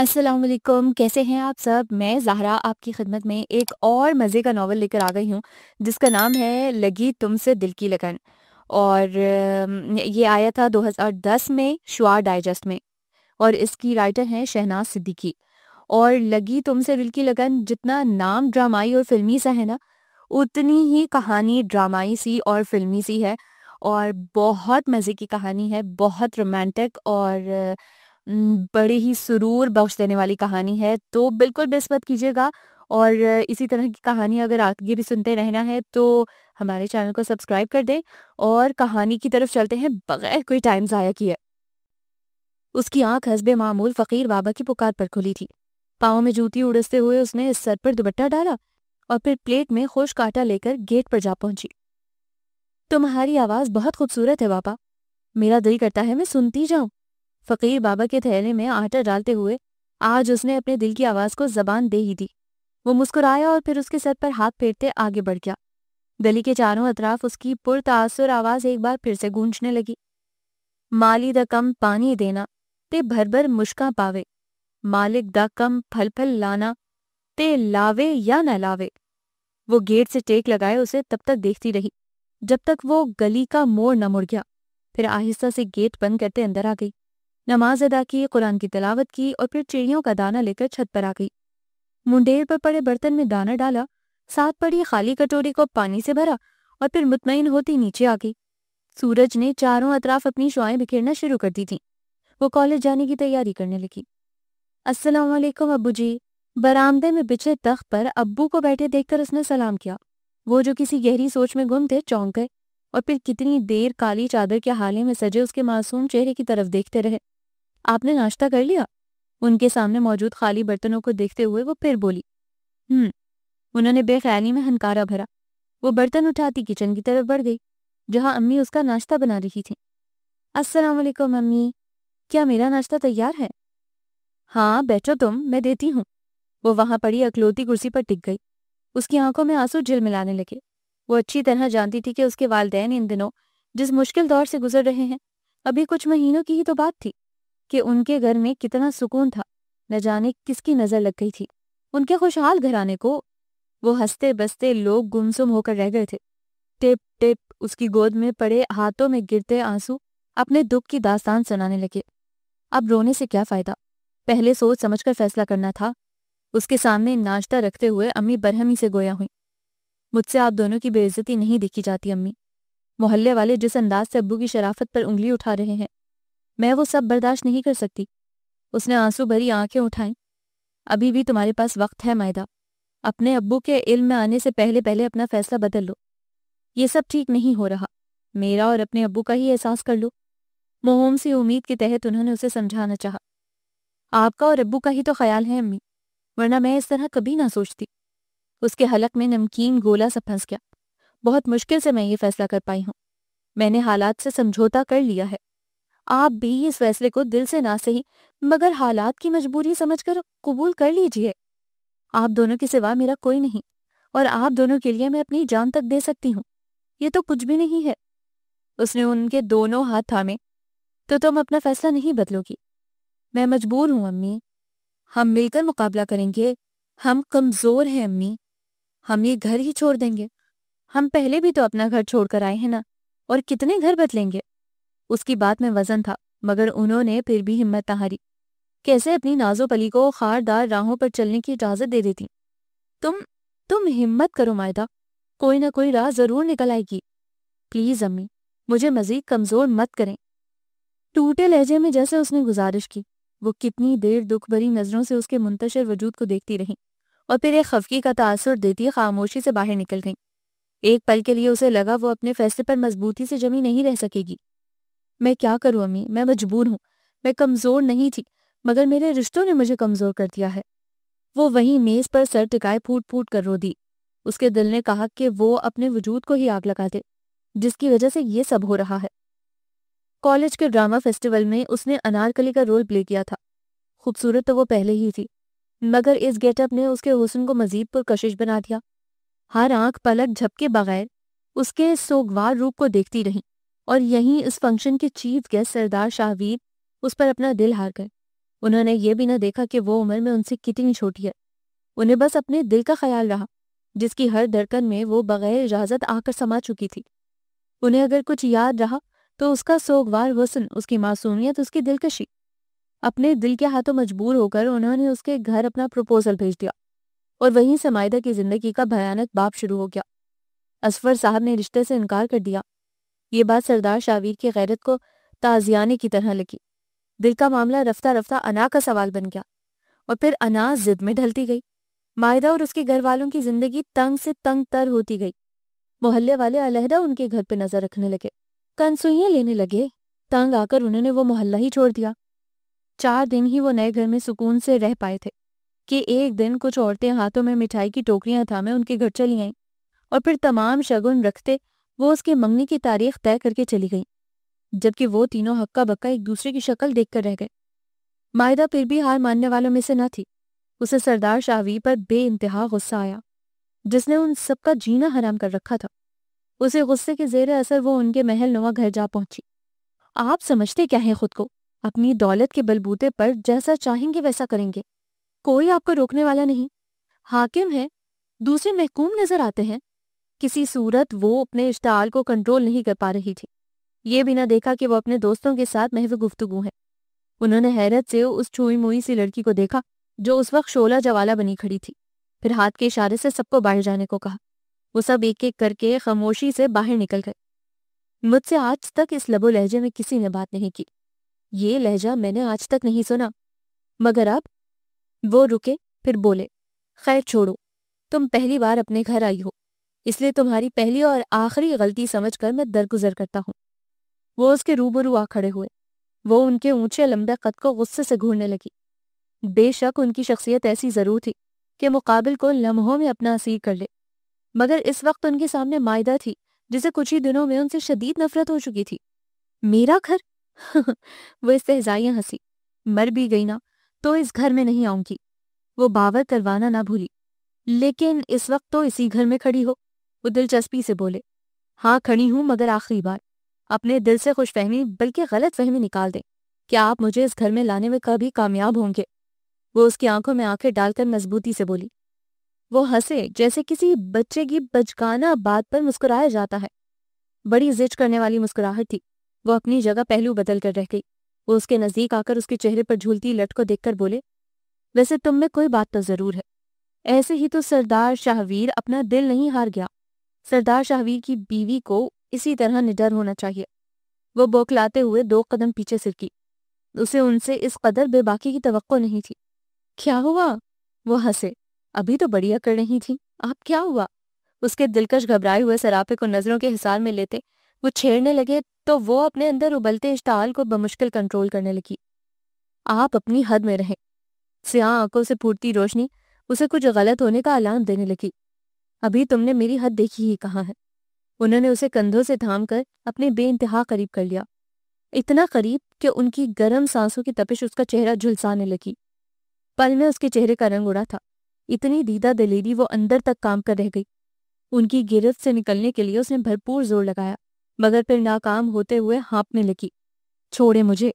السلام علیکم، کیسے ہیں آپ سب؟ میں زہرا آپ کی خدمت میں ایک اور مزے کا ناول لے کر آ گئی ہوں جس کا نام ہے لگی تم سے دل کی لگن۔ اور یہ آیا تھا 2010 میں شعاع ڈائجسٹ میں، اور اس کی رائٹر ہیں شہناز صدیقی۔ اور لگی تم سے دل کی لگن جتنا نام ڈرامائی اور فلمی سا ہے نا، اتنی ہی کہانی ڈرامائی سی اور فلمی سی ہے، اور بہت مزے کی کہانی ہے، بہت رومانٹک اور بڑی ہی سرور بخش دینے والی کہانی ہے۔ تو بالکل مس مت کیجیے گا، اور اسی طرح کی کہانی اگر آگے بھی سنتے رہنا ہے تو ہمارے چینل کو سبسکرائب کر دیں، اور کہانی کی طرف چلتے ہیں بغیر کوئی ٹائم ضائع کیے۔ اس کی آنکھ حسب معمول فقیر بابا کی پکار پر کھلی تھی۔ پاؤں میں جوتی اڑستے ہوئے اس نے سر پر دوپٹہ ڈالا اور پھر پلیٹ میں خشک آٹا لے کر گیٹ پر جا پہنچی۔ تمہاری آواز بہت خوبصورت ہے بابا، میرا دل کرتا ہے میں سنتی جاؤں۔ فقیر بابا کے تھیلے میں آٹا ڈالتے ہوئے آج اس نے اپنے دل کی آواز کو زبان دے ہی دی۔ وہ مسکرایا اور پھر اس کے سر پر ہاتھ پھیرتے آگے بڑھ گیا۔ گلی کے چاروں اطراف اس کی پرتاثر آواز ایک بار پھر سے گونجنے لگی۔ مالی دا کم پانی دینا تے بھر بھر مشکاں پاوے، مالک دا کم پھل پھل لانا تے لاوے یا نہ لاوے۔ وہ گیٹ سے ٹیک لگائے اسے تب تک دیکھتی رہی جب تک وہ گلی کا موڑ نہ مڑ گیا، پھر آہستہ سے گیٹ بند کرتے اندر آ گئی۔ نماز ادا کی، قرآن کی تلاوت کی، اور پھر چڑیوں کا دانہ لے کر چھت پر آ گئی۔ منڈیر پر پڑے برتن میں دانہ ڈالا، ساتھ پڑی خالی کٹوری کو پانی سے بھرا، اور پھر مطمئن ہوتی نیچے آ گئی۔ سورج نے چاروں اطراف اپنی شعائیں بکھیرنا شروع کر دی تھیں۔ وہ کالج جانے کی تیاری کرنے لگی۔ السلام علیکم ابو جی۔ برآمدے میں بچھے تخت پر ابو کو بیٹھے دیکھ کر اس نے سلام کیا۔ وہ جو کسی گہری سوچ میں گم تھے چونک گئے، اور پھر کتنی دیر کالی چادر کے حالے میں سجے اس کے معصوم چہرے کی طرف دیکھتے رہے۔ آپ نے ناشتہ کر لیا؟ ان کے سامنے موجود خالی برتنوں کو دیکھتے ہوئے وہ پھر بولی۔ انہوں نے بے خیالی میں ہنکارا بھرا۔ وہ برتن اٹھاتی کچن کی طرف بڑھ گئی جہاں امی اس کا ناشتہ بنا رہی تھیں۔ السلام علیکم امی، کیا میرا ناشتہ تیار ہے؟ ہاں بیٹھو تم، میں دیتی ہوں۔ وہ وہاں پڑی اکلوتی کرسی پر ٹک گئی۔ اس کی آنکھوں میں آنسو جل ملانے لگے۔ وہ اچھی طرح جانتی تھی کہ اس کے والدین ان دنوں جس مشکل دور سے گزر رہے ہیں، ابھی کچھ مہینوں کی ہی تو بات تھی کہ ان کے گھر میں کتنا سکون تھا، نہ جانے کس کی نظر لگ گئی تھی ان کے خوشحال گھرانے کو۔ وہ ہنستے بستے لوگ گمسم ہو کر رہ گئے تھے۔ ٹپ ٹپ اس کی گود میں پڑے ہاتھوں میں گرتے آنسو اپنے دکھ کی داستان سنانے لگے۔ اب رونے سے کیا فائدہ، پہلے سوچ سمجھ کر فیصلہ کرنا تھا۔ اس کے سامنے ناشتہ رکھتے ہوئے امی برہمی سے گویا ہوئی۔ مجھ سے آپ دونوں کی بے عزتی نہیں دیکھی جاتی امی۔ محلے والے جس انداز سے ابو کی شرافت پر انگلی اٹھا رہے ہیں، میں وہ سب برداشت نہیں کر سکتی۔ اس نے آنسو بھری آنکھیں اٹھائیں۔ ابھی بھی تمہارے پاس وقت ہے مائدہ، اپنے ابو کے علم میں آنے سے پہلے پہلے اپنا فیصلہ بدل لو۔ یہ سب ٹھیک نہیں ہو رہا، میرا اور اپنے ابو کا ہی احساس کر لو۔ موہوم سی امید کے تحت انہوں نے اسے سمجھانا چاہا۔ آپ کا اور ابو کا ہی تو خیال ہے امی، ورنہ میں اس طرح کبھی نہ سوچتی۔ اس کے حلق میں نمکین گولا سا پھنس گیا۔ بہت مشکل سے میں یہ فیصلہ کر پائی ہوں۔ میں نے حالات سے سمجھوتا کر لیا ہے۔ آپ بھی اس فیصلے کو دل سے نہ سہی مگر حالات کی مجبوری سمجھ کر قبول کر لیجئے۔ آپ دونوں کے سوا میرا کوئی نہیں، اور آپ دونوں کے لیے میں اپنی جان تک دے سکتی ہوں۔ یہ تو کچھ بھی نہیں ہے۔ اس نے ان کے دونوں ہاتھ تھامے۔ تو تم اپنا فیصلہ نہیں بدلو گی؟ میں مجبور ہوں امی۔ ہم مل کر مقابلہ کریں گے۔ ہم کمزور ہیں امی، ہم یہ گھر ہی چھوڑ دیں گے۔ ہم پہلے بھی تو اپنا گھر چھوڑ کر آئے ہیں نا، اور کتنے گھر بدلیں گے۔ اس کی بات میں وزن تھا مگر انہوں نے پھر بھی ہمت نہ ہاری۔ کیسے اپنی نازو پلی کو خاردار راہوں پر چلنے کی اجازت دے دیتی۔ تم ہمت کرو مائدہ، کوئی نہ کوئی راہ ضرور نکل آئے گی۔ پلیز امی، مجھے مزید کمزور مت کریں۔ ٹوٹے لہجے میں جیسے اس نے گزارش کی۔ وہ کتنی دیر دکھ بھری نظروں سے اس کے منتشر وجود کو دیکھتی رہیں، اور پھر ایک خفگی کا تاثر دیتی خاموشی سے باہر نکل گئیں۔ ایک پل کے لیے اسے لگا وہ اپنے فیصلے پر مضبوطی سے جمی نہیں رہ سکے گی۔ میں کیا کروں امی، میں مجبور ہوں۔ میں کمزور نہیں تھی مگر میرے رشتوں نے مجھے کمزور کر دیا ہے۔ وہ وہیں میز پر سر ٹکائے پھوٹ پھوٹ کر رو دی۔ اس کے دل نے کہا کہ وہ اپنے وجود کو ہی آگ لگا دے جس کی وجہ سے یہ سب ہو رہا ہے۔ کالج کے ڈرامہ فیسٹیول میں اس نے انارکلی کا رول پلے کیا تھا۔ خوبصورت تو وہ پہلے ہی تھی مگر اس گیٹ اپ نے اس کے حسن کو مزید پرکشش بنا دیا۔ ہر آنکھ پلک جھپکے بغیر اس کے سوگوار روپ کو دیکھتی رہی، اور یہیں اس فنکشن کے چیف گیسٹ سردار شاہویر اس پر اپنا دل ہار گئے۔ انہوں نے یہ بھی نہ دیکھا کہ وہ عمر میں ان سے کتنی چھوٹی ہے. انہیں بس اپنے دل کا خیال رہا، جس کی ہر دھڑکن میں وہ بغیر اجازت آ کر سما چکی تھی. انہیں اگر کچھ یاد رہا تو اس کا سوگوار حسن، اس کی معصومیت، اس کی دلکشی. اپنے دل کے ہاتھوں مجبور ہو کر انہوں نے اس کے گھر اپنا پروپوزل بھیج دیا، اور وہیں سے مائدہ کی زندگی کا بھیانک باب شروع ہو گیا. اصفر صاحب نے رشتے سے انکار کر دیا. یہ بات سردار شاہویر کی غیرت کو تازیانے کی طرح لگی. دل کا معاملہ رفتہ رفتہ انا کا سوال بن گیا، اور پھر انا ضد میں ڈھلتی گئی. مائدہ اور اس کے گھر والوں کی زندگی تنگ سے تنگ تر ہوتی گئی. محلے والے علیحدہ ان کے گھر پہ نظر رکھنے لگے، کنسوئیاں لینے لگے. تنگ آ کر انہوں نے وہ محلہ ہی چھوڑ دیا. 4 دن ہی وہ نئے گھر میں سکون سے رہ پائے تھے کہ ایک دن کچھ عورتیں ہاتھوں میں مٹھائی کی ٹوکریاں تھامے ان کے گھر چلی آئیں، اور پھر تمام شگن رکھتے وہ اس کے منگنی کی تاریخ طے کر کے چلی گئیں، جبکہ وہ تینوں ہکا بکا ایک دوسرے کی شکل دیکھ کر رہ گئے. مائدہ پھر بھی ہار ماننے والوں میں سے نہ تھی. اسے سردار شاہویر پر بے انتہا غصہ آیا، جس نے ان سب کا جینا حرام کر رکھا تھا. اسے غصے کے زیر اثر وہ ان کے محل نما گھر جا پہنچی. آپ سمجھتے کیا ہیں خود کو؟ اپنی دولت کے بلبوتے پر جیسا چاہیں گے ویسا کریں گے، کوئی آپ کو روکنے والا نہیں. حاکم ہے، دوسرے محکوم نظر آتے ہیں. کسی صورت وہ اپنے اشتعال کو کنٹرول نہیں کر پا رہی تھی. یہ بھی نہ دیکھا کہ وہ اپنے دوستوں کے ساتھ محو گفتگو ہے. انہوں نے حیرت سے اس چھوئی موئی سی لڑکی کو دیکھا جو اس وقت شعلہ جوالا بنی کھڑی تھی، پھر ہاتھ کے اشارے سے سب کو باہر جانے کو کہا. وہ سب ایک ایک کر کے خاموشی سے باہر نکل گئے. مجھ سے آج تک اس لب و لہجے میں کسی نے بات نہیں کی. یہ لہجہ میں نے آج تک نہیں سنا. مگر اب وہ رکے، پھر بولے، خیر چھوڑو، تم پہلی بار اپنے گھر آئی ہو، اس لیے تمہاری پہلی اور آخری غلطی سمجھ کر میں درگزر کرتا ہوں. وہ اس کے روبرو آ کھڑے ہوئے. وہ ان کے اونچے لمبے قد کو غصے سے گھورنے لگی. بے شک ان کی شخصیت ایسی ضرور تھی کہ مقابل کو لمحوں میں اپنا اسیر کر لے، مگر اس وقت ان کے سامنے مائدہ تھی جسے کچھ ہی دنوں میں ان سے شدید نفرت ہو چکی تھی. میرا گھر؟ وہ استہزائیاں ہنسی. مر بھی گئی نا تو اس گھر میں نہیں آؤں گی. وہ باور کروانا نہ بھولی. لیکن اس وقت تو اسی گھر میں کھڑی ہو. وہ دلچسپی سے بولے. ہاں کھڑی ہوں، مگر آخری بار. اپنے دل سے خوش فہمی بلکہ غلط فہمی نکال دیں. کیا آپ مجھے اس گھر میں لانے میں کبھی کامیاب ہوں گے؟ وہ اس کی آنکھوں میں آنکھیں ڈال کر مضبوطی سے بولی. وہ ہنسے جیسے کسی بچے کی بچگانہ بات پر مسکرایا جاتا ہے. بڑی زج کرنے والی مسکراہٹ تھی. وہ اپنی جگہ پہلو بدل کر رہ گئی. وہ اس کے نزدیک آ کر اس کے چہرے پر جھولتی لٹ کو دیکھ کر بولے، ویسے تم میں کوئی بات تو ضرور ہے. ایسے ہی تو سردار شاہویر اپنا دل نہیں ہار گیا. سردار شاہویر کی بیوی کو اسی طرح نڈر ہونا چاہیے. وہ بوکلاتے ہوئے 2 قدم پیچھے سرکی. اسے ان سے اس قدر بے باکی کی توقع نہیں تھی. کیا ہوا؟ وہ ہنسے. ابھی تو بڑی اکڑ نہیں تھی، آپ کیا ہوا؟ اس کے دلکش گھبرائے ہوئے سراپے کو نظروں کے حصار میں لیتے وہ چھیڑنے لگے تو وہ اپنے اندر ابلتے اشتعال کو بمشکل کنٹرول کرنے لگی. آپ اپنی حد میں رہیں. سیاہ آنکھوں سے پھوٹتی روشنی اسے کچھ غلط ہونے کا اعلان دینے لگی. ابھی تم نے میری حد دیکھی ہی کہاں ہے. انہوں نے اسے کندھوں سے تھام کر اپنے بے انتہا قریب کر لیا، اتنا قریب کہ ان کی گرم سانسوں کی تپش اس کا چہرہ جھلسانے لگی. پل میں اس کے چہرے کا رنگ اڑا تھا. اتنی دیدہ دلیری وہ اندر تک کام کر رہ گئی. ان کی گرفت سے نکلنے کے لیے اس نے بھرپور زور لگایا، مگر پھر ناکام ہوتے ہوئے ہانپنے لگی. چھوڑے مجھے،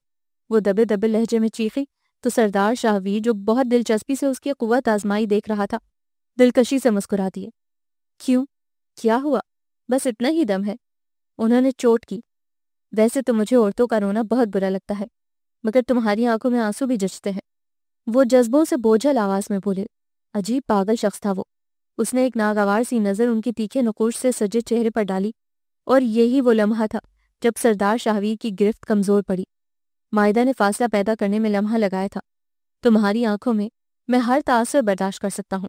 وہ دبے دبے لہجے میں چیخی تو سردار شاہویر جو بہت دلچسپی سے اس کی قوت آزمائی دیکھ رہا تھا دلکشی سے مسکرا دیے. کیوں؟ کیا ہوا؟ بس اتنا ہی دم ہے. انہوں نے چوٹ کی. ویسے تو مجھے عورتوں کا رونا بہت برا لگتا ہے، مگر تمہاری آنکھوں میں آنسو بھی جچتے ہیں. وہ جذبوں سے بوجھل آواز میں بولے. عجیب پاگل شخص تھا وہ. اس نے ایک ناگوار سی نظر ان کی تیکھے نقوش سے سجے چہرے پر ڈالی، اور یہی وہ لمحہ تھا جب سردار شاہویر کی گرفت کمزور پڑی. مائدہ نے فاصلہ پیدا کرنے میں لمحہ لگایا تھا. تمہاری آنکھوں میں ہر تاثر برداشت کر سکتا ہوں،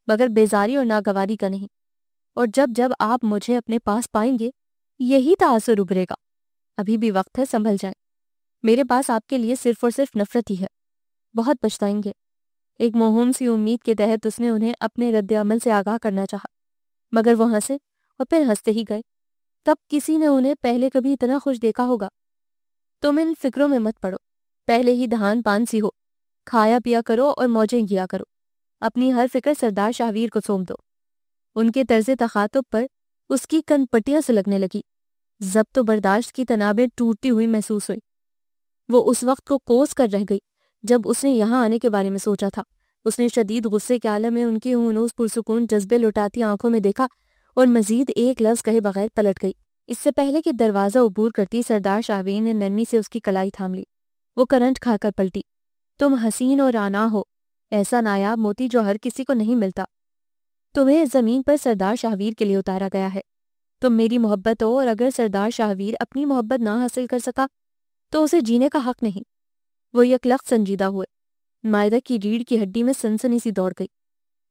مگر بیزاری اور ناگواری کا نہیں. اور جب جب آپ مجھے اپنے پاس پائیں گے یہی تاثر ابھرے گا. ابھی بھی وقت ہے، سنبھل جائیں. میرے پاس آپ کے لیے صرف اور صرف نفرت ہی ہے. بہت پچھتائیں گے. ایک موہوم سی امید کے تحت اس نے انہیں اپنے رد عمل سے آگاہ کرنا چاہا، مگر وہ ہنسے اور پھر ہنستے ہی گئے. تب کسی نے انہیں پہلے کبھی اتنا خوش دیکھا ہوگا. تم ان فکروں میں مت پڑو. پہلے ہی دہان پان سی ہو. کھایا پیا کرو اور موجیں کیا کرو. اپنی ہر فکر سردار شاہویر کو سونپ دو. ان کے طرز تخاطب پر اس کی کن پٹیاں سلگنے لگی. ضبط و برداشت کی تنابیں ٹوٹتی ہوئی محسوس ہوئی. وہ اس وقت کو کوس کر رہ گئی جب اس نے یہاں آنے کے بارے میں سوچا تھا، اس نے شدید غصے کے عالم میں ان کی ہنوز پرسکون جذبے لٹاتی آنکھوں میں دیکھا اور مزید ایک لفظ کہے بغیر پلٹ گئی۔ اس سے پہلے کہ دروازہ عبور کرتی، سردار شاہویر نے نرمی سے اس کی کلائی تھام لی۔ وہ کرنٹ کھا کر پلٹی۔ تم حسین اور رانا ہو، ایسا نایاب موتی جو ہر کسی کو نہیں ملتا۔ تمہیں اس زمین پر سردار شاہویر کے لیے اتارا گیا ہے۔ تم میری محبت ہو، اور اگر سردار شاہویر اپنی محبت نہ حاصل کر سکا تو اسے جینے کا حق نہیں۔ وہ یک لخت سنجیدہ ہوئے۔ معدہ کی ریڑھ کی ہڈی میں سنسنی سی دوڑ گئی،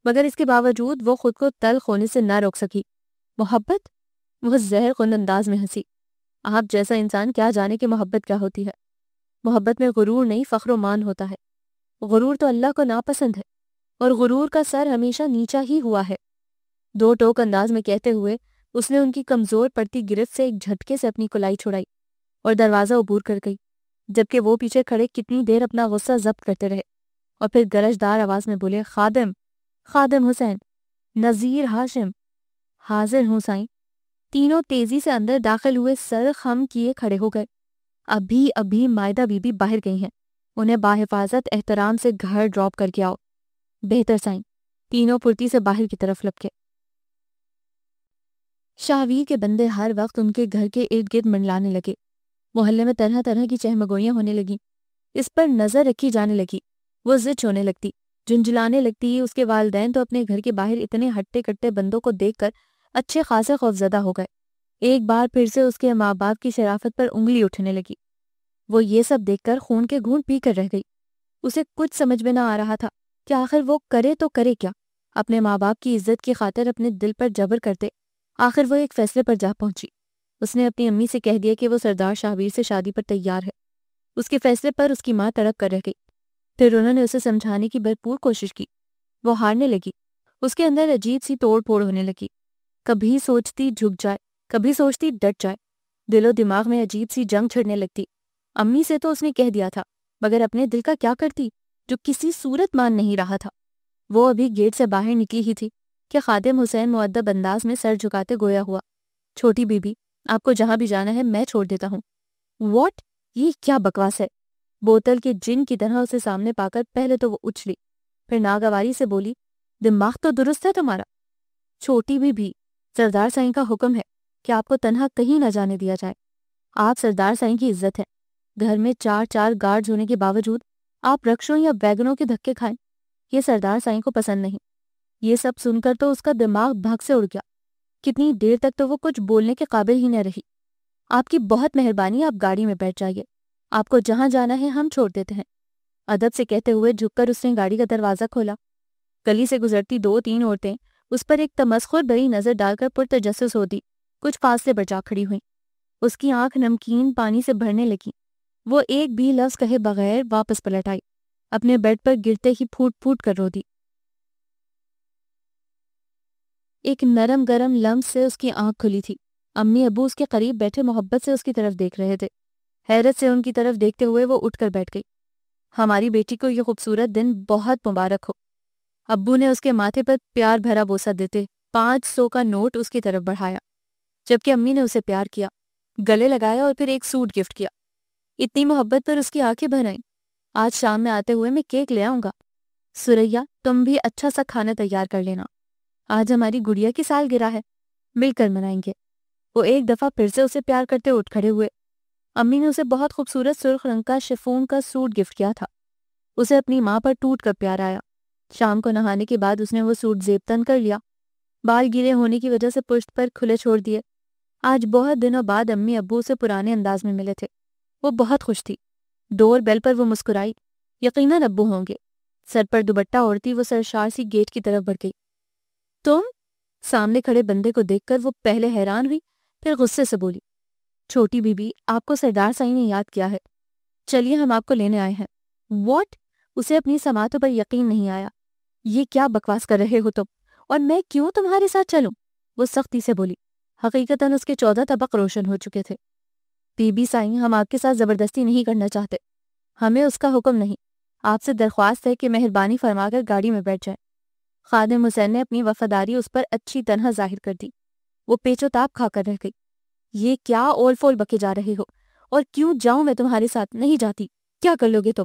مگر اس کے باوجود وہ خود کو تلخ ہونے سے نہ روک سکی۔ محبت؟ وہ زہر خون انداز میں ہنسی۔ آپ جیسا انسان کیا جانے کہ محبت کیا ہوتی ہے۔ محبت میں غرور نہیں، فخر و مان ہوتا ہے۔ غرور تو اللہ کو ناپسند ہے، اور غرور کا سر ہمیشہ نیچا ہی ہوا ہے۔ دو ٹوک انداز میں کہتے ہوئے اس نے ان کی کمزور پڑتی گرفت سے ایک جھٹکے سے اپنی کلائی چھڑائی اور دروازہ عبور کر گئی، جبکہ وہ پیچھے کھڑے کتنی دیر اپنا غصہ ضبط کرتے رہے، اور پھر گرجدار آواز میں بولے، خادم، خادم حسین، نذیر ہاشم، حاضر ہوں سائیں۔ تینوں تیزی سے اندر داخل ہوئے، سر خم کیے کھڑے ہو گئے۔ ابھی مائدہ بی بی باہر گئی ہیں، انہیں باحفاظت احترام سے گھر ڈراپ کر کے آؤ۔ بہتر سائیں۔ تینوں پھرتی سے باہر کی طرف لپکے۔ شاہویر کے بندے ہر وقت ان کے گھر کے ارد گرد منڈلانے لگے۔ محلے میں طرح طرح کی چہمگوئیاں ہونے لگیں، اس پر نظر رکھی جانے لگی۔ وہ زچ ہونے لگتی، جھنجھلانے لگتی۔ اس کے والدین تو اپنے گھر کے باہر اتنے ہٹے کٹے بندوں کو دیکھ کر اچھے خاصے خوفزدہ ہو گئے۔ ایک بار پھر سے اس کے ماں باپ کی شرافت پر انگلی اٹھنے لگی۔ وہ یہ سب دیکھ کر خون کے گھونٹ پی کر رہ گئی۔ اسے کچھ سمجھ میں نہ آ رہا تھا کہ آخر وہ کرے تو کرے کیا۔ اپنے ماں باپ کی عزت کی خاطر اپنے دل پر جبر کرتے آخر وہ ایک فیصلے پر جا پہنچی۔ اس نے اپنی امی سے کہہ دیا کہ وہ سردار شاہویر سے شادی پر تیار ہے۔ اس کے فیصلے پر اس کی ماں تڑپ کر رہ گئی۔ پھر انہوں نے اسے سمجھانے کی بھرپور کوشش کی۔ وہ ہارنے لگی۔ اس کے اندر عجیب سی توڑ پھوڑ ہونے لگی۔ کبھی سوچتی جھک جائے، کبھی سوچتی ڈٹ جائے۔ دل و دماغ میں عجیب سی جنگ چھڑنے لگتی۔ امی سے تو اس نے کہہ دیا تھا، مگر اپنے دل کا کیا کرتی جو کسی صورت مان نہیں رہا تھا۔ وہ ابھی گیٹ سے باہر نکلی ہی تھی کہ خادم حسین مؤدب انداز میں سر جھکاتے گویا ہوا، چھوٹی بی بی، آپ کو جہاں بھی جانا ہے میں چھوڑ دیتا ہوں۔ واٹ؟ یہ کیا بکواس ہے؟ بوتل کے جن کی طرح اسے سامنے پا کر پہلے تو وہ اچھلی، پھر ناگواری سے بولی، دماغ تو درست ہے تمہارا؟ چھوٹی بی بی، سردار سائیں کا حکم ہے کہ آپ کو تنہا کہیں نہ جانے دیا جائے۔ آپ سردار سائیں کی عزت ہے۔ گھر میں 4 گارڈز ہونے کے باوجود آپ رکشوں یا ویگنوں کے دھکے کھائیں، یہ سردار سائیں کو پسند نہیں۔ یہ سب سن کر تو اس کا دماغ بھگ سے اڑ گیا۔ کتنی دیر تک تو وہ کچھ بولنے کے قابل ہی نہ رہی۔ آپ کی بہت مہربانی، آپ گاڑی میں بیٹھ جائیے، آپ کو جہاں جانا ہے ہم چھوڑ دیتے ہیں۔ ادب سے کہتے ہوئے جھک کر اس نے گاڑی کا دروازہ کھولا۔ گلی سے گزرتی 2-3 عورتیں اس پر ایک تمسخر بھری نظر ڈال کر پرتجسس ہوتی کچھ فاصلے پر جا کھڑی ہوئیں۔ اس کی آنکھ نمکین پانی سے بھرنے لگی۔ وہ ایک بھی لفظ کہے بغیر واپس پلٹ آئی، اپنے بیڈ پر گرتے ہی پھوٹ پھوٹ کر رو دی۔ ایک نرم گرم لمس سے اس کی آنکھ کھلی تھی۔ امی ابو اس کے قریب بیٹھے محبت سے اس کی طرف دیکھ رہے تھے۔ حیرت سے ان کی طرف دیکھتے ہوئے وہ اٹھ کر بیٹھ گئی۔ ہماری بیٹی کو یہ خوبصورت دن بہت مبارک ہو۔ ابو نے اس کے ماتھے پر پیار بھرا بوسہ دیتے 500 کا نوٹ اس کی طرف بڑھایا، جبکہ امی نے اسے پیار کیا، گلے لگایا اور پھر ایک سوٹ گفٹ کیا۔ اتنی محبت پر اس کی آنکھیں بھر آئیں۔ آج شام میں آتے ہوئے میں کیک لے آؤں گا۔ سریا، تم بھی اچھا سا کھانا تیار کر لینا، آج ہماری گڑیا کی سالگرہ ہے، مل کر منائیں گے۔ وہ ایک دفعہ پھر سے اسے پیار کرتے اٹھ کھڑے ہوئے۔ امی نے اسے بہت خوبصورت سرخ رنگ کا شفون کا سوٹ گفٹ کیا تھا۔ اسے اپنی ماں پر ٹوٹ کر پیار آیا۔ شام کو نہانے کے بعد اس نے وہ سوٹ زیب تن کر لیا، بال گیلے ہونے کی وجہ سے پشت پر کھلے چھوڑ دیے۔ آج بہت دنوں بعد امی ابو اسے پرانے انداز میں ملے تھے۔ وہ بہت خوش تھی۔ ڈور بیل پر وہ مسکرائی، یقیناً ابو ہوں گے۔ سر پر دوپٹہ اوڑھتی وہ سرشار سی گیٹ کی طرف بڑھ گئی۔ تم؟ سامنے کھڑے بندے کو دیکھ کر وہ پہلے حیران ہوئی، پھر غصے سے بولی، چھوٹی بی بی، آپ کو سردار سائیں نے یاد کیا ہے، چلیے ہم آپ کو لینے آئے ہیں۔ واٹ؟ اسے اپنی سماعتوں پر یقین نہیں آیا۔ یہ کیا بکواس کر رہے ہو تم، اور میں کیوں تمہارے ساتھ چلوں؟ وہ سختی سے بولی۔ حقیقتاً اس کے 14 طبق روشن ہو چکے تھے۔ بی بی سائیں، ہم آپ کے ساتھ زبردستی نہیں کرنا چاہتے، ہمیں اس کا حکم نہیں، آپ سے درخواست ہے کہ مہربانی فرما کر گاڑی میں بیٹھ جائیں۔ خادم حسین نے اپنی وفاداری اس پر اچھی طرح ظاہر کر دی۔ وہ پیچ و تاب کھا کر رہ گئی۔ یہ کیا اول فول بکے جا رہے ہو، اور کیوں جاؤں میں تمہارے ساتھ؟ نہیں جاتی۔ کیا کر لو گے تم؟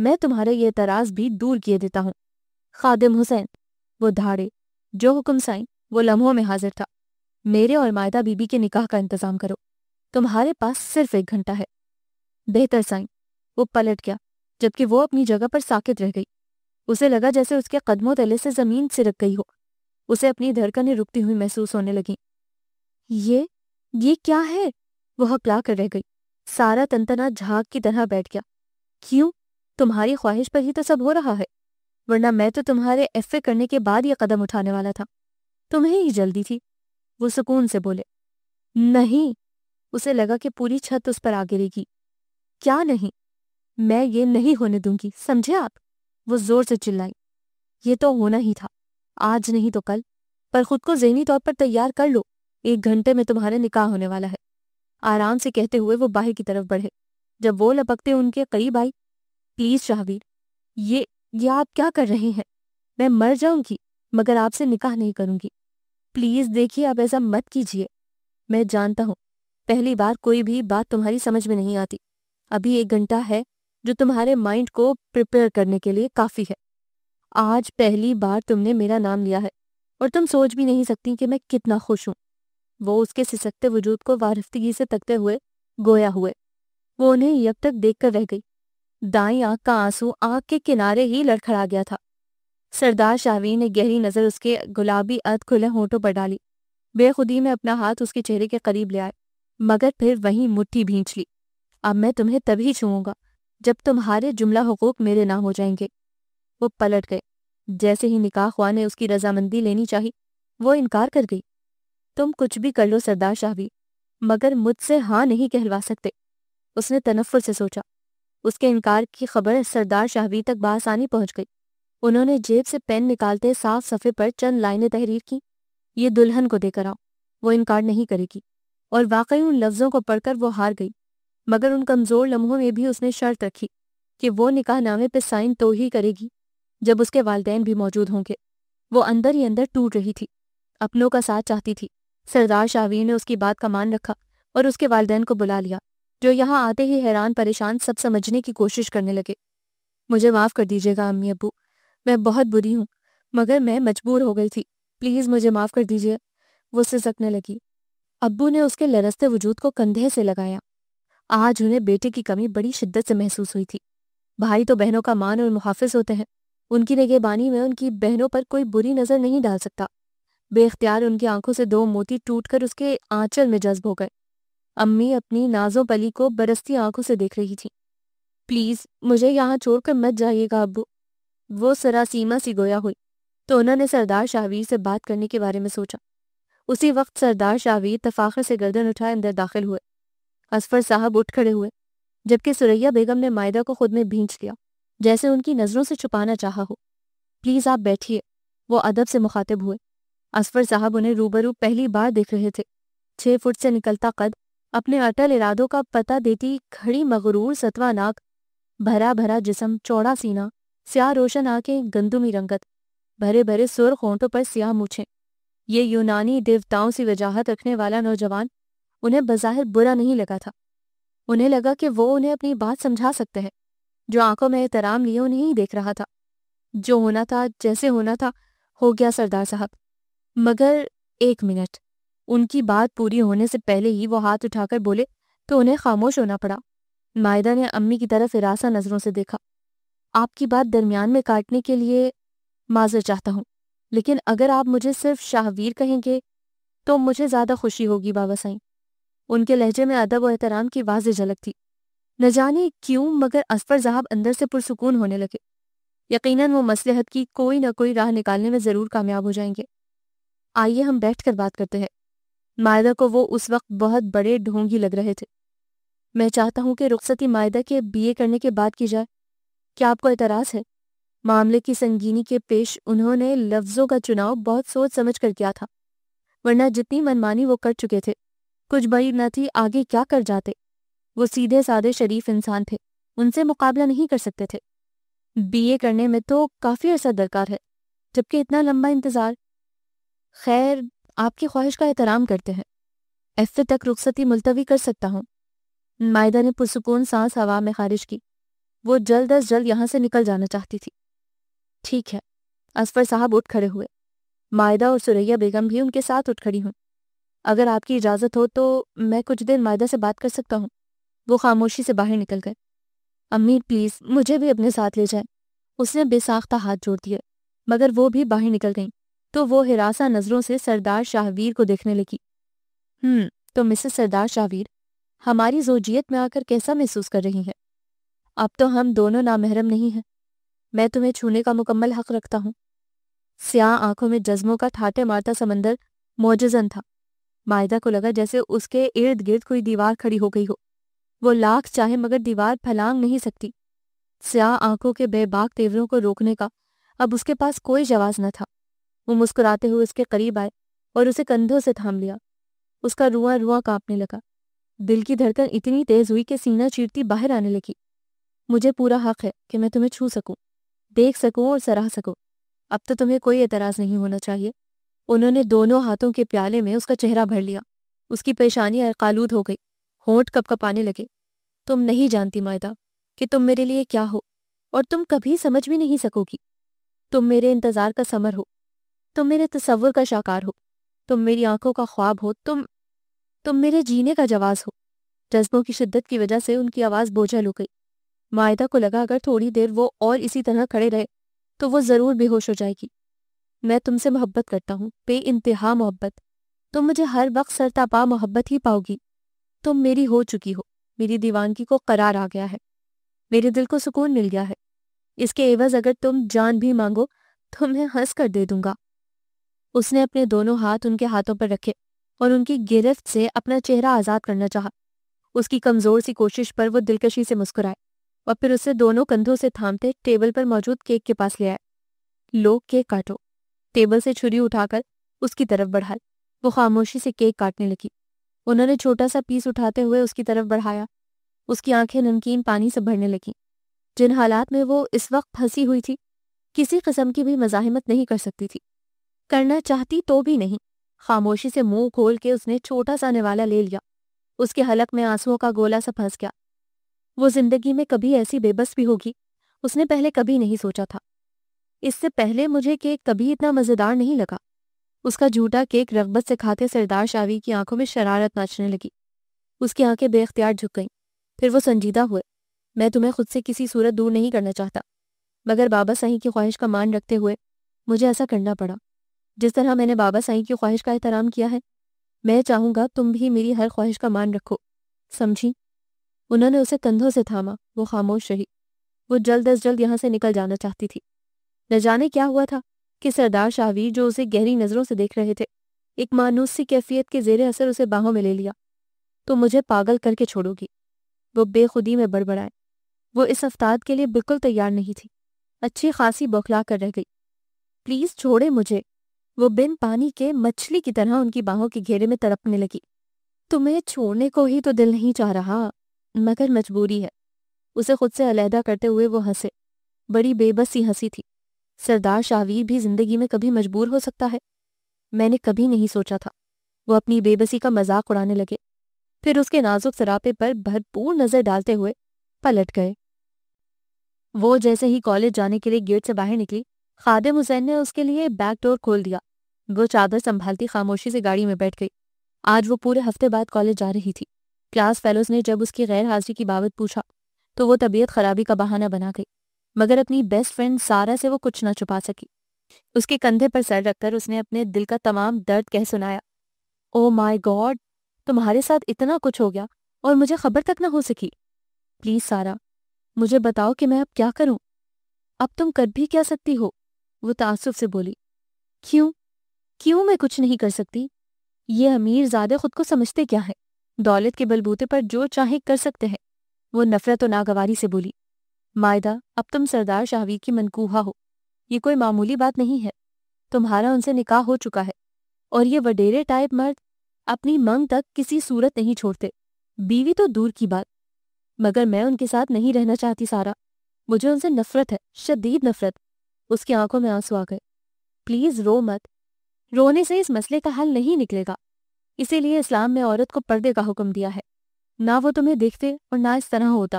میں تمہارا یہ اعتراض بھی دور کیے دیتا ہوں۔ خادم حسین، وہ دھاڑے، جو حکم سائیں وہ لمحوں میں حاضر تھا۔ میرے اور مائدہ بی بی کے نکاح کا انتظام کرو، تمہارے پاس صرف 1 گھنٹہ ہے۔ بہتر سائیں۔ وہ پلٹ گیا جبکہ وہ اپنی جگہ پر ساکت رہ گئی۔ اسے لگا جیسے اس کے قدموں تلے سے زمین سرک گئی ہو۔ اسے اپنی دھڑکنیں رکتی ہوئی محسوس ہونے لگیں۔ یہ کیا ہے؟ وہ ہکلا کر رہ گئی۔ سارا تنتنا جھاگ کی طرح بیٹھ گیا۔ کیوں؟ تمہاری خواہش پر ہی تو سب ہو رہا ہے، ورنہ میں تو تمہارے ایف اے کرنے کے بعد یہ قدم اٹھانے والا تھا۔ تمہیں ہی جلدی تھی۔ وہ سکون سے بولے۔ نہیں۔ اسے لگا کہ پوری چھت اس پر آ گرے گی۔ کیا نہیں؟ میں یہ نہیں ہونے دوں گی، سمجھے آپ؟ وہ زور سے چلائی۔ یہ تو ہونا ہی تھا، آج نہیں تو کل، پر خود کو ذہنی طور پر تیار کر لو، 1 گھنٹے میں تمہارا نکاح ہونے والا ہے۔ آرام سے کہتے ہوئے وہ باہر کی طرف بڑھے۔ جب وہ لپکتے ان کے قریب آئی، پلیز شاہویر، یہ آپ کیا کر رہے ہیں؟ میں مر جاؤں گی مگر آپ سے نکاح نہیں کروں گی۔ پلیز دیکھیے، اب ایسا مت کیجیے۔ میں جانتا ہوں پہلی بار کوئی بھی بات تمہاری سمجھ میں نہیں آتی، ابھی 1 گھنٹہ ہے جو تمہارے مائنڈ کو پریپیئر کرنے کے لیے کافی ہے۔ آج پہلی بار تم نے میرا نام لیا ہے اور تم سوچ بھی نہیں سکتی کہ میں کتنا خوش ہوں۔ وہ اس کے سسکتے وجود کو وارفتگی سے تکتے ہوئے گویا ہوئے۔ وہ انہیں یک تک دیکھ کر رہ گئی۔ دائیں آنکھ کا آنسو آنکھ کے کنارے ہی لڑکھڑا گیا تھا۔ سردار شاہویر نے گہری نظر اس کے گلابی ادھ کھلے ہونٹوں پر ڈالی، بے خودی میں اپنا ہاتھ اس کے چہرے کے قریب لے آئے، مگر پھر وہیں مٹھی بھینچ لی۔ اب میں تمہیں تبھی چھوؤں گا جب تمہارے جملہ حقوق میرے نام ہو جائیں گے۔ وہ پلٹ گئے۔ جیسے ہی نکاح خواہ نے اس کی رضامندی لینی چاہی، وہ انکار کر گئی۔ تم کچھ بھی کر لو سردار شاہویر، مگر مجھ سے ہاں نہیں کہلوا سکتے۔ اس نے تنفر سے سوچا۔ اس کے انکار کی خبر سردار شاہویر تک بآسانی پہنچ گئی۔ انہوں نے جیب سے پین نکالتے صاف صفحے پر چند لائنیں تحریر کی۔ یہ دلہن کو دے کر آؤ، وہ انکار نہیں کرے گی۔ اور واقعی ان لفظوں کو پڑھ کر وہ ہار گئی، مگر ان کمزور لمحوں میں بھی اس نے شرط رکھی کہ وہ نکاح نامے پہ سائن تو ہی کرے گی جب اس کے والدین بھی موجود ہوں گے۔ وہ اندر ہی اندر ٹوٹ رہی تھی، اپنوں کا ساتھ چاہتی تھی۔ سردار شاہویر نے اس کی بات کا مان رکھا اور اس کے والدین کو بلا لیا، جو یہاں آتے ہی حیران پریشان سب سمجھنے کی کوشش کرنے لگے۔ مجھے معاف کر دیجیے گا امی ابو، میں بہت بری ہوں، مگر میں مجبور ہو گئی تھی، پلیز مجھے معاف کر دیجیے۔ وہ سسکنے لگی۔ ابو نے اس کے لرزتے وجود کو کندھے سے لگایا۔ آج انہیں بیٹے کی کمی بڑی شدت سے محسوس ہوئی تھی۔ بھائی تو بہنوں کا مان اور محافظ ہوتے ہیں، ان کی نگہبانی میں ان کی بہنوں پر کوئی بری نظر نہیں ڈال سکتا۔ بے اختیار ان کی آنکھوں سے 2 موتی ٹوٹ کر اس کے آنچل میں جذب ہو گئے۔ امی اپنی نازوں پلی کو برستی آنکھوں سے دیکھ رہی تھی۔ پلیز مجھے یہاں چھوڑ کر مت جائیے گا ابو۔ وہ سراسیمہ سی گویا ہوئی تو انہوں نے سردار شاہویر سے بات کرنے کے بارے میں سوچا۔ اسی وقت سردار شاہویر تفاخر سے گردن اٹھائے اندر داخل ہوئے۔ اصفر صاحب اٹھ کھڑے ہوئے، جبکہ سریا بیگم نے مائدہ کو خود میں بھینچ لیا، جیسے ان کی نظروں سے چھپانا چاہا ہو۔ پلیز آپ بیٹھیے، وہ ادب سے مخاطب ہوئے۔ اصفر صاحب انہیں روبرو پہلی بار دیکھ رہے تھے۔ 6 فٹ سے نکلتا قد، اپنے اٹل ارادوں کا پتہ دیتی کھڑی مغرور ستوا ناک، بھرا بھرا جسم، چوڑا سینہ، سیاہ روشن آنکھیں، گندمی رنگت، بھرے بھرے سرخ ہونٹوں پر سیاہ مونچھیں۔ یہ یونانی دیوتاؤں سی وجاہت رکھنے والا نوجوان انہیں بظاہر برا نہیں لگا تھا۔ انہیں لگا کہ وہ انہیں اپنی بات سمجھا سکتے ہیں۔ جو آنکھوں میں احترام لیے انہیں ہی دیکھ رہا تھا۔ جو ہونا تھا، جیسے ہونا تھا، ہو گیا سردار صاحب۔ مگر 1 منٹ، ان کی بات پوری ہونے سے پہلے ہی وہ ہاتھ اٹھا کر بولے تو انہیں خاموش ہونا پڑا۔ مائدہ نے امی کی طرف ہراساں نظروں سے دیکھا۔ آپ کی بات درمیان میں کاٹنے کے لیے معذرت چاہتا ہوں، لیکن اگر آپ مجھے صرف شاہویر کہیں گے تو مجھے زیادہ خوشی ہوگی بابا سائیں۔ ان کے لہجے میں ادب و احترام کی واضح جھلک تھی۔ نہ جانے کیوں مگر اصفر صاحب اندر سے پرسکون ہونے لگے۔ یقیناً وہ مصلحت کی کوئی نہ کوئی راہ نکالنے میں ضرور کامیاب ہو جائیں گے۔ آئیے ہم بیٹھ کر بات کرتے ہیں۔ مائدہ کو وہ اس وقت بہت بڑے ڈھونگی لگ رہے تھے۔ میں چاہتا ہوں کہ رخصتی مائدہ کے BA کرنے کے بعد کی جائے۔ کیا آپ کو اعتراض ہے؟ معاملے کی سنگینی کے پیش انہوں نے لفظوں کا چناؤ بہت سوچ سمجھ کر کیا تھا، ورنہ جتنی منمانی وہ کر چکے تھے کچھ بعید نہ تھی آگے کیا کر جاتے۔ وہ سیدھے سادے شریف انسان تھے، ان سے مقابلہ نہیں کر سکتے تھے۔ BA کرنے میں تو کافی عرصہ درکار ہے، جبکہ اتنا لمبا انتظار۔ خیر، آپ کی خواہش کا احترام کرتے ہیں، FA تک رخصتی ملتوی کر سکتا ہوں۔ مائدہ نے پرسکون سانس ہوا میں خارج کی۔ وہ جلد از جلد یہاں سے نکل جانا چاہتی تھی۔ ٹھیک ہے، اصفر صاحب اٹھ کھڑے ہوئے۔ مائدہ اور سریا بیگم بھی ان کے ساتھ اٹھ کھڑی ہوں۔ اگر آپ کی اجازت ہو تو میں کچھ دیر مائدہ سے بات کر سکتا ہوں۔ وہ خاموشی سے باہر نکل گئے۔ امی پلیز مجھے بھی اپنے ساتھ لے جائیں، اس نے بے ساختہ ہاتھ جوڑ دیے، مگر وہ بھی باہر نکل گئیں تو وہ ہراساں نظروں سے سردار شاہویر کو دیکھنے لگی۔ تو مسز سردار شاہویر، ہماری زوجیت میں آ کر کیسا محسوس کر رہی ہیں؟ اب تو ہم دونوں نامحرم نہیں ہیں، میں تمہیں چھونے کا مکمل حق رکھتا ہوں۔ سیاہ آنکھوں میں جذبوں کا ٹھاٹے مارتا سمندر موجزن تھا۔ مائدہ کو لگا جیسے اس کے ارد گرد کوئی دیوار کھڑی ہو گئی ہو۔ وہ لاکھ چاہے مگر دیوار پھلانگ نہیں سکتی۔ سیاہ آنکھوں کے بے باک تیوروں کو روکنے کا اب اس کے پاس کوئی جواز نہ تھا۔ وہ مسکراتے ہوئے اس کے قریب آئے اور اسے کندھوں سے تھام لیا۔ اس کا رواں رواں کانپنے لگا۔ دل کی دھڑکن اتنی تیز ہوئی کہ سینہ چیرتی باہر آنے لگی۔ مجھے پورا حق ہے کہ میں تمہیں چھو سکوں، دیکھ سکوں اور سراہ سکوں۔ اب تو تمہیں کوئی اعتراض نہیں ہونا چاہیے۔ انہوں نے دونوں ہاتھوں کے پیالے میں اس کا چہرہ بھر لیا۔ اس کی پیشانی ارقالود ہو گئی، ہونٹ کپ کپانے لگے۔ تم نہیں جانتی مائدہ کہ تم میرے لیے کیا ہو، اور تم کبھی سمجھ بھی نہیں سکو گی۔ تم میرے انتظار کا ثمر ہو، تم میرے تصور کا شاکار ہو، تم میری آنکھوں کا خواب ہو، تم میرے جینے کا جواز ہو۔ جذبوں کی شدت کی وجہ سے ان کی آواز بوجھل ہو گئی۔ مائدہ کو لگا اگر تھوڑی دیر وہ اور اسی طرح کھڑے رہے تو وہ ضرور بے ہوش ہو جائے گی۔ میں تم سے محبت کرتا ہوں، بے انتہا محبت۔ تم مجھے ہر وقت سرتاپا محبت ہی پاؤ گی۔ تم میری ہو چکی ہو، میری دیوانگی کو قرار آ گیا ہے، میرے دل کو سکون مل گیا ہے۔ اس کے عوض اگر تم جان بھی مانگو تو میں ہنس کر دے دوں گا۔ اس نے اپنے دونوں ہاتھ ان کے ہاتھوں پر رکھے اور ان کی گرفت سے اپنا چہرہ آزاد کرنا چاہا۔ اس کی کمزور سی کوشش پر وہ دلکشی سے مسکرائے اور پھر اسے دونوں کندھوں سے تھامتے ٹیبل پر موجود کیک کے پاس لے آئے۔ لو کیک کاٹو۔ ٹیبل سے چھری اٹھا کر اس کی طرف بڑھائی۔ وہ خاموشی سے کیک کاٹنے لگی۔ انہوں نے چھوٹا سا پیس اٹھاتے ہوئے اس کی طرف بڑھایا۔ اس کی آنکھیں نمکین پانی سے بھرنے لگیں۔ جن حالات میں وہ اس وقت پھنسی ہوئی تھی کسی قسم کی بھی مزاحمت نہیں کر سکتی تھی، کرنا چاہتی تو بھی نہیں۔ خاموشی سے منہ کھول کے اس نے چھوٹا سا نوالا لے لیا۔ اس کے حلق میں آنسوؤں کا گولا سا پھنس گیا۔ وہ زندگی میں کبھی ایسی بے بس بھی ہوگی اس نے پہلے کبھی نہیں سوچا تھا۔ اس سے پہلے مجھے کیک کبھی اتنا مزیدار نہیں لگا۔ اس کا جھوٹا کیک رغبت سے کھاتے سردار شاوی کی آنکھوں میں شرارت ناچنے لگی۔ اس کی آنکھیں بے اختیار جھک گئیں۔ پھر وہ سنجیدہ ہوئے۔ میں تمہیں خود سے کسی صورت دور نہیں کرنا چاہتا، مگر بابا صاحب کی خواہش کا مان رکھتے ہوئے مجھے ایسا کرنا پڑا۔ جس طرح میں نے بابا صاحب کی خواہش کا احترام کیا ہے، میں چاہوں گا تم بھی میری ہر خواہش کا مان رکھو، سمجھی؟ انہوں نے اسے کندھوں سے تھاما۔ وہ خاموش رہی۔ وہ جلد از جلد یہاں سے نکل جانا چاہتی تھی۔ نہ جانے کیا ہوا تھا کہ سردار شاہویر جو اسے گہری نظروں سے دیکھ رہے تھے، ایک مانوس سی کیفیت کے زیر اثر اسے باہوں میں لے لیا۔ تو مجھے پاگل کر کے چھوڑو گی؟ وہ بے خودی میں بڑبڑائے۔ وہ اس افتاد کے لیے بالکل تیار نہیں تھی، اچھی خاصی بوکھلا کر رہ گئی۔ پلیز چھوڑے مجھے۔ وہ بن پانی کے مچھلی کی طرح ان کی باہوں کے گھیرے میں تڑپنے لگی۔ تمہیں چھوڑنے کو ہی تو دل نہیں چاہ رہا، مگر مجبوری ہے۔ اسے خود سے علیحدہ کرتے ہوئے وہ ہنسے۔ بڑی بے بس سی ہنسی تھی۔ سردار شاہویر بھی زندگی میں کبھی مجبور ہو سکتا ہے؟ میں نے کبھی نہیں سوچا تھا۔ وہ اپنی بے بسی کا مذاق اڑانے لگے، پھر اس کے نازک سراپے پر بھرپور نظر ڈالتے ہوئے پلٹ گئے۔ وہ جیسے ہی کالج جانے کے لیے گیٹ سے باہر نکلی، خادم حسین نے اس کے لیے بیک ڈور کھول دیا۔ وہ چادر سنبھالتی خاموشی سے گاڑی میں بیٹھ گئی۔ آج وہ پورے ہفتے بعد کالج جا رہی تھی۔ کلاس فیلوز نے جب اس کی غیر حاضری کی بابت پوچھا تو وہ طبیعت خرابی کا بہانہ بنا گئی، مگر اپنی بیسٹ فرینڈ سارا سے وہ کچھ نہ چھپا سکی۔ اس کے کندھے پر سر رکھ کر اس نے اپنے دل کا تمام درد کہہ سنایا۔ او مائی گاڈ، تمہارے ساتھ اتنا کچھ ہو گیا اور مجھے خبر تک نہ ہو سکی۔ پلیز سارا، مجھے بتاؤ کہ میں اب کیا کروں؟ اب تم کر بھی کیا سکتی ہو؟ وہ تعصب سے بولی۔ کیوں میں کچھ نہیں کر سکتی؟ یہ امیر زادے خود کو سمجھتے کیا ہے؟ دولت کے بلبوتے پر جو چاہے کر سکتے ہیں۔ وہ نفرت و ناگواری سے بولی۔ مائدہ، اب تم سردار شاہویر کی منکوحہ ہو، یہ کوئی معمولی بات نہیں ہے۔ تمہارا ان سے نکاح ہو چکا ہے، اور یہ وڈیرے ٹائپ مرد اپنی منگ تک کسی صورت نہیں چھوڑتے، بیوی تو دور کی بات۔ مگر میں ان کے ساتھ نہیں رہنا چاہتی سارا، مجھے ان سے نفرت ہے، شدید نفرت۔ اس کی آنکھوں میں آنسو آ گئے۔ پلیز رو مت، رونے سے اس مسئلے کا حل نہیں نکلے گا۔ اسی لیے اسلام میں عورت کو پردے کا حکم دیا ہے۔ نہ وہ تمہیں دیکھتے اور نہ اس طرح ہوتا۔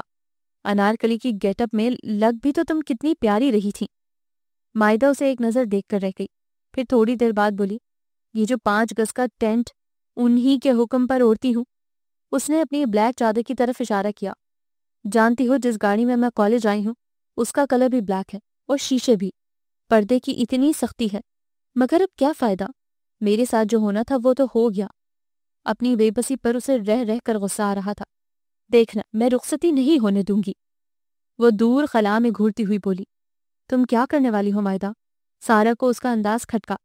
انارکلی کی گیٹ اپ میں لگ بھی تو تم کتنی پیاری رہی تھی۔ مائدہ اسے ایک نظر دیکھ کر رہ گئی، پھر تھوڑی دیر بعد بولی، یہ جو 5 گز کا ٹینٹ انہی کے حکم پر اوڑھتی ہوں۔ اس نے اپنی بلیک چادر کی طرف اشارہ کیا۔ جانتی ہو جس گاڑی میں کالج آئی ہوں اس کا کلر بھی بلیک ہے اور شیشے بھی۔ پردے کی اتنی سختی ہے، مگر اب کیا فائدہ؟ میرے ساتھ جو ہونا تھا وہ تو ہو گیا۔ اپنی بے بسی پر اسے رہ رہ کر غصہ آ رہا تھا۔ دیکھنا، میں رخصتی نہیں ہونے دوں گی۔ وہ دور خلا میں گھورتی ہوئی بولی، تم کیا کرنے والی ہو مائدہ؟ سارا کو اس کا انداز کھٹکا۔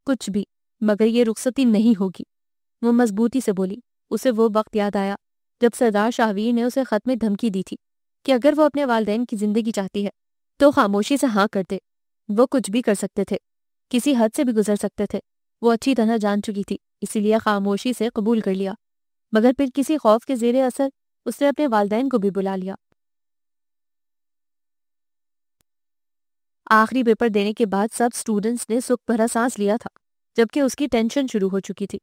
کچھ بھی، مگر یہ رخصتی نہیں ہوگی، وہ مضبوطی سے بولی۔ اسے وہ وقت یاد آیا جب سردار شاہویر نے اسے خط میں دھمکی دی تھی کہ اگر وہ اپنے والدین کی زندگی چاہتی ہے تو خاموشی سے ہاں کرتے۔ وہ کچھ بھی کر سکتے تھے، کسی حد سے بھی گزر سکتے تھے۔ وہ اچھی طرح جان چکی تھی، اسی لیے خاموشی سے قبول کر لیا، مگر پھر کسی خوف کے زیر اثر اس نے اپنے والدین کو بھی بلا لیا۔ آخری پیپر دینے کے بعد سب سٹوڈنٹس نے سکھ بھرا سانس لیا تھا، جبکہ اس کی ٹینشن شروع ہو چکی تھی۔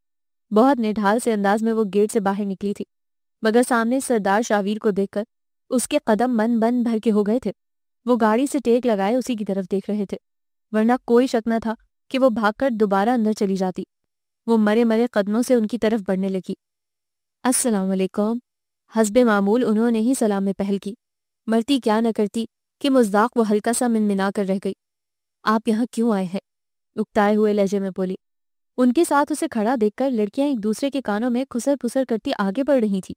بہت نڈھال سے انداز میں وہ گیٹ سے باہر نکلی تھی، مگر سامنے سردار شاہویر کو دیکھ کر اس کے قدم من بن بھر کے ہو گئے تھے۔ وہ گاڑی سے ٹیک لگائے اسی کی طرف دیکھ رہے تھے، ورنہ کوئی شک نہ تھا کہ وہ بھاگ کر دوبارہ اندر چلی جاتی۔ وہ مرے مرے قدموں سے ان کی طرف بڑھنے لگی۔ السلام علیکم۔ حسب معمول انہوں نے ہی سلام میں پہل کی، مرتی کیا نہ کرتی کہ مزداق وہ ہلکا سا منمنا کر رہ گئی۔ آپ یہاں کیوں آئے ہیں؟ اکتائے ہوئے لہجے میں بولی۔ ان کے ساتھ اسے کھڑا دیکھ کر لڑکیاں ایک دوسرے کے کانوں میں کھسر پھسر کرتی آگے بڑھ رہی تھی۔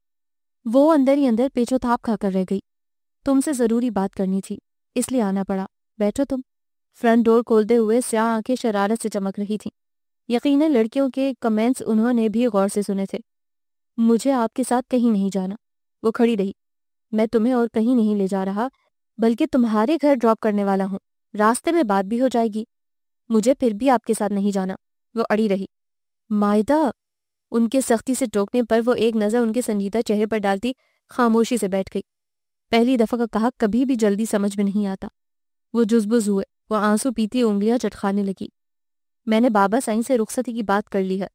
وہ اندر ہی اندر پیچو تھاپ کھا کر رہ گئی۔ تم سے ضروری بات کرنی تھی، اس لیے آنا پڑا۔ بیٹھو تم۔ فرنٹ ڈور کھولتے ہوئے سیاہ آنکھیں شرارت سے چمک رہی تھیں۔ یقیناً لڑکیوں کے کمنٹس انہوں نے بھی غور سے سنے تھے۔ مجھے آپ کے ساتھ کہیں نہیں جانا۔ وہ کھڑی رہی۔ میں تمہیں اور کہیں نہیں لے جا رہا، بلکہ تمہارے گھر ڈراپ کرنے والا ہوں۔ راستے میں بات بھی ہو جائے گی۔ مجھے پھر بھی آپ کے ساتھ نہیں جانا۔ وہ اڑی رہی۔ مائدہ، ان کے سختی سے ٹوکنے پر وہ ایک نظر ان کے سنجیدہ چہرے پر ڈالتی خاموشی سے بیٹھ گئی۔ پہلی دفعہ کا کہا کبھی بھی جلدی سمجھ میں نہیں آتا۔ وہ جزبز ہوئے، وہ آنسو پیتی انگلیاں چٹکھانے لگی۔ میں نے بابا سائیں سے رخصتی کی بات کر لی ہے۔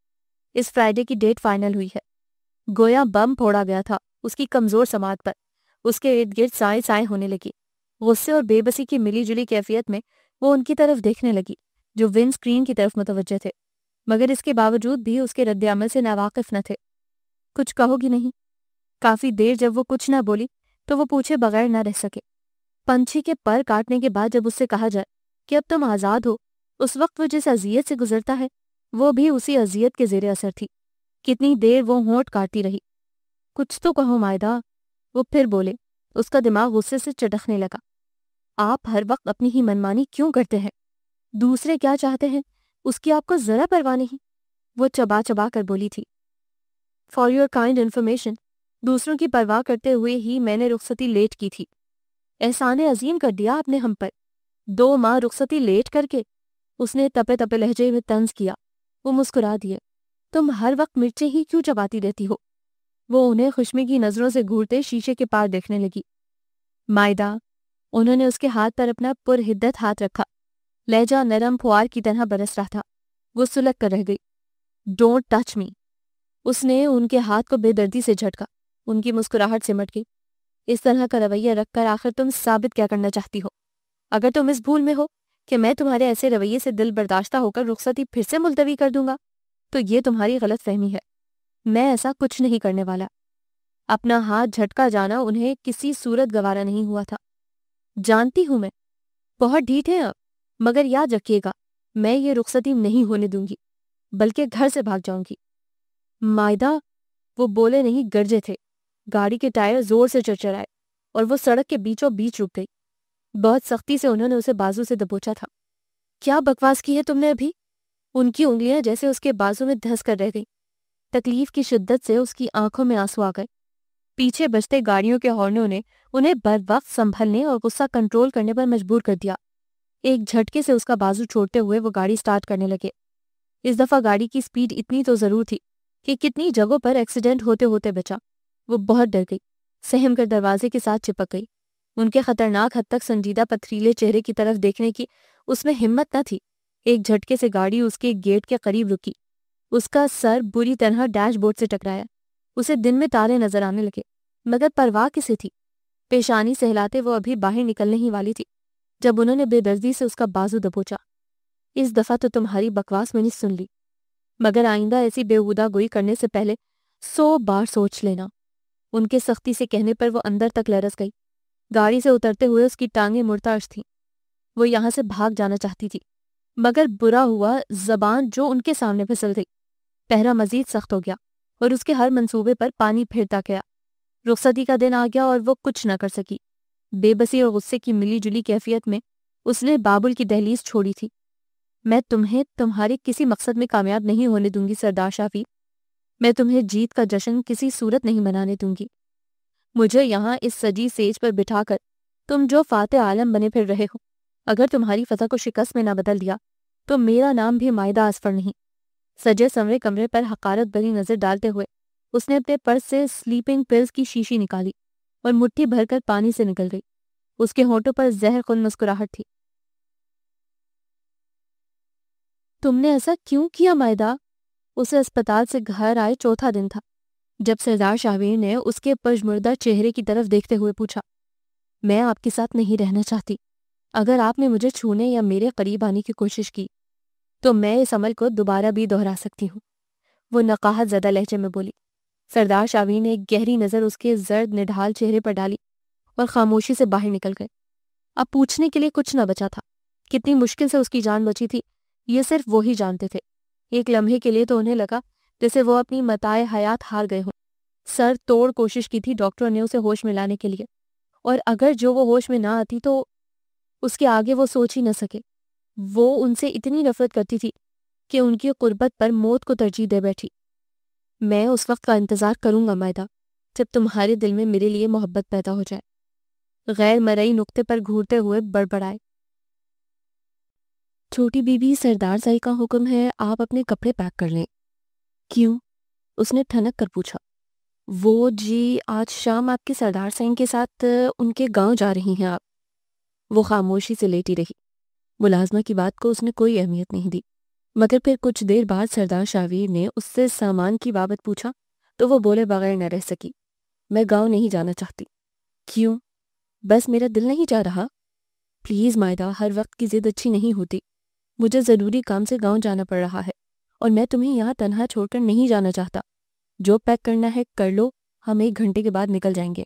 اس فرائیڈے کی ڈیٹ فائنل ہوئی ہے۔ گویا بم پھوڑا گیا تھا اس کی کمزور سماعت پر۔ اس کے ارد گرد سائیں سائیں ہونے لگی۔ غصے اور بے بسی کی ملی جلی کیفیت میں وہ ان کی طرف دیکھنے لگی جو ونڈ اسکرین کی طرف متوجہ تھے، مگر اس کے باوجود بھی اس کے رد عمل سے ناواقف نہ تھے۔ کچھ کہو گی نہیں؟ کافی دیر جب وہ کچھ نہ بولی تو وہ پوچھے بغیر نہ رہ سکے۔ پنچھی کے پر کاٹنے کے بعد جب اس سے کہا جائے کہ اب تم آزاد ہو، اس وقت وہ جس اذیت سے گزرتا ہے وہ بھی اسی اذیت کے زیر اثر تھی۔ کتنی دیر وہ ہونٹ کاٹتی رہی۔ کچھ تو کہو مائدہ۔ وہ پھر بولے۔ اس کا دماغ غصے سے چٹکنے لگا۔ آپ ہر وقت اپنی ہی منمانی کیوں کرتے ہیں؟ دوسرے کیا چاہتے ہیں اس کی آپ کو ذرا پرواہ نہیں۔ وہ چبا چبا کر بولی تھی۔ فار یور کائنڈ انفارمیشن، دوسروں کی پرواہ کرتے ہوئے ہی میں نے رخصتی لیٹ کی تھی۔ احسان عظیم کر دیا آپ نے ہم پر۔ 2 ماہ رخصتی لیٹ کر کے، اس نے تپے تپے لہجے میں طنز کیا۔ وہ مسکرا دیے۔ تم ہر وقت مرچیں ہی کیوں چباتی رہتی ہو؟ وہ انہیں خشمی کی نظروں سے گھورتے شیشے کے پار دیکھنے لگی۔ مائدہ، انہوں نے اس کے ہاتھ پر اپنا پرہدت ہاتھ رکھا۔ لہجہ نرم پھوار کی طرح برس رہا تھا۔ وہ سلک کر رہ گئی۔ Don't touch me. اس نے ان کے ہاتھ کو بے دردی سے جھٹکا۔ ان کی مسکراہٹ سمٹ گئی۔ اس طرح کا رویہ رکھ کر آخر تم ثابت کیا کرنا چاہتی ہو؟ اگر تم اس بھول میں ہو کہ میں تمہارے ایسے رویے سے دل برداشتہ ہو کر رخصتی پھر سے ملتوی کر دوں گا تو یہ تمہاری غلط فہمی ہے۔ میں ایسا کچھ نہیں کرنے والا۔ اپنا ہاتھ جھٹکا جانا انہیں کسی صورت گوارا نہیں ہوا تھا۔ جانتی ہوں میں بہت ڈھیٹ ہے اب، مگر یاد رکھیے گا میں یہ رخصتی نہیں ہونے دوں گی، بلکہ گھر سے بھاگ جاؤں گی۔ مائدہ، وہ بولے نہیں گرجے تھے۔ گاڑی کے ٹائر زور سے چرچرائے اور وہ سڑک کے بیچوں بیچ رک گئی۔ بہت سختی سے انہوں نے اسے بازو سے دبوچا تھا۔ کیا بکواس کی ہے تم نے ابھی؟ ان کی انگلیاں جیسے اس کے بازو میں دھس کر رہ گئی۔ تکلیف کی شدت سے اس کی آنکھوں میں آنسو آ گئے۔ پیچھے بجتے گاڑیوں کے ہارنوں نے انہیں بر وقت سنبھلنے اور غصہ کنٹرول کرنے پر مجبور کر دیا۔ ایک جھٹکے سے اس کا بازو چھوڑتے ہوئے وہ گاڑی سٹارٹ کرنے لگے۔ اس دفعہ گاڑی کی سپیڈ اتنی تو ضرور تھی کہ کتنی جگہوں پر ایکسیڈنٹ ہوتے ہوتے بچا۔ وہ بہت ڈر گئی، سہم کر دروازے کے ساتھ چپک گئی۔ ان کے خطرناک حد تک سنجیدہ پتھریلے چہرے کی طرف دیکھنے کی اس میں ہمت نہ تھی۔ ایک جھٹکے سے گاڑی اس کے گیٹ کے قریب رکی۔ اس کا سر بری طرح ڈیش بورڈ سے ٹکرایا۔ اسے دن میں تارے نظر آنے لگے، مگر پرواہ کسے تھی؟ پیشانی سہلاتے وہ ابھی باہر نکلنے ہی والی تھی جب انہوں نے بے دردی سے اس کا بازو دبوچا۔ اس دفعہ تو تمہاری بکواس میں نے سن لی، مگر آئندہ ایسی بےہودہ گوئی کرنے سے پہلے 100 بار سوچ لینا۔ ان کے سختی سے کہنے پر وہ اندر تک لرز گئی۔ گاڑی سے اترتے ہوئے اس کی ٹانگیں مرتعش تھیں۔ وہ یہاں سے بھاگ جانا چاہتی تھی، مگر برا ہوا زبان جو ان کے سامنے پھسل گئی۔ پہرا مزید سخت ہو گیا اور اس کے ہر منصوبے پر پانی پھرتا گیا۔ رخصتی کا دن آ گیا اور وہ کچھ نہ کر سکی۔ بے بسی اور غصے کی ملی جلی کیفیت میں اس نے بابل کی دہلیز چھوڑی تھی۔ میں تمہیں تمہارے کسی مقصد میں کامیاب نہیں ہونے دوں گی سردار شافی۔ میں تمہیں جیت کا جشن کسی صورت نہیں منانے دوں گی۔ مجھے یہاں اس سجی سیج پر بٹھا کر تم جو فاتح عالم بنے پھر رہے ہو، اگر تمہاری فتح کو شکست میں نہ بدل دیا تو میرا نام بھی مائدہ اصفر نہیں۔ سجے سنورے کمرے پر حقارت بھری نظر ڈالتے ہوئے اس نے اپنے پرس سے سلیپنگ پلز کی شیشی نکالی اور مٹھی بھر کر پانی سے نکل گئی۔ اس کے ہونٹوں پر زہر خون مسکراہٹ تھی۔ تم نے ایسا کیوں کیا مائدہ؟ اسے اسپتال سے گھر آئے چوتھا دن تھا جب سردار شاہویر نے اس کے پژمردہ چہرے کی طرف دیکھتے ہوئے پوچھا۔ میں آپ کے ساتھ نہیں رہنا چاہتی۔ اگر آپ نے مجھے چھونے یا میرے قریب آنے کی کوشش کی تو میں اس عمل کو دوبارہ بھی دہرا سکتی ہوں، وہ نقاہت زدہ لہجے میں بولی۔ سردار شاہویر نے ایک گہری نظر اس کے زرد نڈھال چہرے پر ڈالی اور خاموشی سے باہر نکل گئے۔ اب پوچھنے کے لیے کچھ نہ بچا تھا۔ کتنی مشکل سے اس کی جان بچی تھی یہ صرف وہی جانتے تھے۔ ایک لمحے کے لیے تو انہیں لگا جیسے وہ اپنی متاع حیات ہار گئے ہوں۔ سر توڑ کوشش کی تھی ڈاکٹروں نے اسے ہوش میں لانے کے لیے، اور اگر جو وہ ہوش میں نہ آتی تو اس کے آگے وہ سوچ ہی نہ سکے۔ وہ ان سے اتنی نفرت کرتی تھی کہ ان کی قربت پر موت کو ترجیح دے بیٹھی۔ میں اس وقت کا انتظار کروں گا مائدہ جب تمہارے دل میں میرے لیے محبت پیدا ہو جائے، غیر مرئی نقطے پر گھورتے ہوئے بڑبڑائے۔ چھوٹی بی بی، سردار زائی کا حکم ہے آپ اپنے کپڑے پیک کر لیں۔ کیوں؟ اس نے ٹھنک کر پوچھا۔ وہ جی آج شام آپ کے سردار سنگھ کے ساتھ ان کے گاؤں جا رہی ہیں آپ۔ وہ خاموشی سے لیٹی رہی۔ ملازمہ کی بات کو اس نے کوئی اہمیت نہیں دی، مگر پھر کچھ دیر بعد سردار شاہویر نے اس سے سامان کی بابت پوچھا تو وہ بولے بغیر نہ رہ سکی۔ میں گاؤں نہیں جانا چاہتی۔ کیوں؟ بس میرا دل نہیں چاہ رہا۔ پلیز مائدہ، ہر وقت کی ضد اچھی نہیں ہوتی۔ مجھے ضروری کام سے گاؤں جانا پڑ رہا ہے اور میں تمہیں یہاں تنہا چھوڑ کر نہیں جانا چاہتا۔ جو پیک کرنا ہے کر لو، ہم 1 گھنٹے کے بعد نکل جائیں گے۔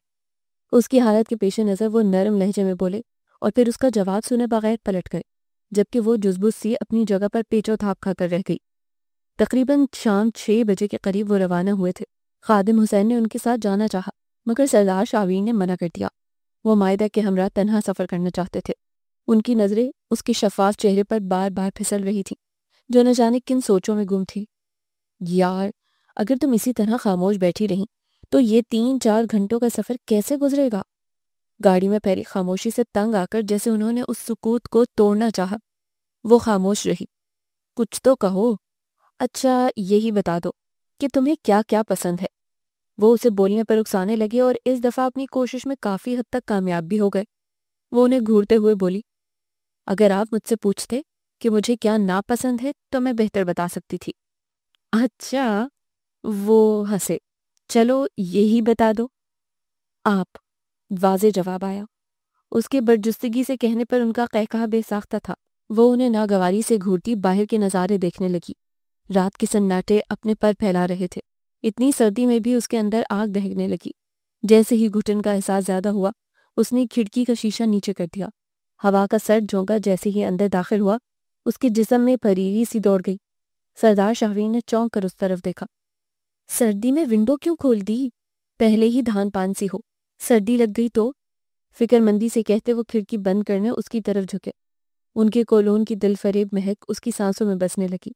اس کی حالت کے پیش نظر وہ نرم لہجے میں بولے اور پھر اس کا جواب سنے بغیر پلٹ گئے، جبکہ وہ جزبز سی اپنی جگہ پر پیچ و تھاپ کھا کر رہ گئی۔ تقریباً شام 6 بجے کے قریب وہ روانہ ہوئے تھے۔ خادم حسین نے ان کے ساتھ جانا چاہا مگر سردار شاہویر نے منع کر دیا۔ وہ مائدہ کے ہمراہ تنہا سفر کرنا چاہتے تھے۔ ان کی نظریں اس کے شفاف چہرے پر بار بار پھسل رہی تھیں جو نہ جانے کن سوچوں میں گم تھی۔ یار، اگر تم اسی طرح خاموش بیٹھی رہیں تو یہ 3-4 گھنٹوں کا سفر کیسے گزرے گا؟ گاڑی میں پھیلی خاموشی سے تنگ آ کر جیسے انہوں نے اس سکوت کو توڑنا چاہا، وہ خاموش رہی۔ کچھ تو کہو۔ اچھا یہی بتا دو کہ تمہیں کیا کیا پسند ہے۔ وہ اسے بولنے پر اکسانے لگے اور اس دفعہ اپنی کوشش میں کافی حد تک کامیاب بھی ہو گئے۔ وہ انہیں گھورتے ہوئے بولی، اگر آپ مجھ سے پوچھتے کہ مجھے کیا ناپسند ہے تو میں بہتر بتا سکتی تھی۔ اچھا، وہ ہنسے۔ چلو یہی بتا دو۔ آپ، واضح جواب آیا۔ اس کے برجستگی سے کہنے پر ان کا قہقہہ بے ساختہ تھا۔ وہ انہیں ناگواری سے گھورتی باہر کے نظارے دیکھنے لگی۔ رات کے سناٹے اپنے پر پھیلا رہے تھے۔ اتنی سردی میں بھی اس کے اندر آگ دہنے لگی۔ جیسے ہی گھٹن کا احساس زیادہ ہوا اس نے کھڑکی کا شیشہ نیچے کر دیا۔ ہوا کا سرد جھونکا جیسے ہی اندر داخل ہوا اس کے جسم میں پریری سی دوڑ گئی۔ سردار شاہویر نے چونک کر اس طرف دیکھا۔ سردی میں ونڈو کیوں کھول دی؟ پہلے ہی دھان پان سی ہو، سردی لگ گئی تو؟ فکر مندی سے کہتے وہ کھڑکی بند کرنے اس کی طرف جھکے۔ ان کے کولون کی دل فریب مہک اس کی سانسوں میں بسنے لگی۔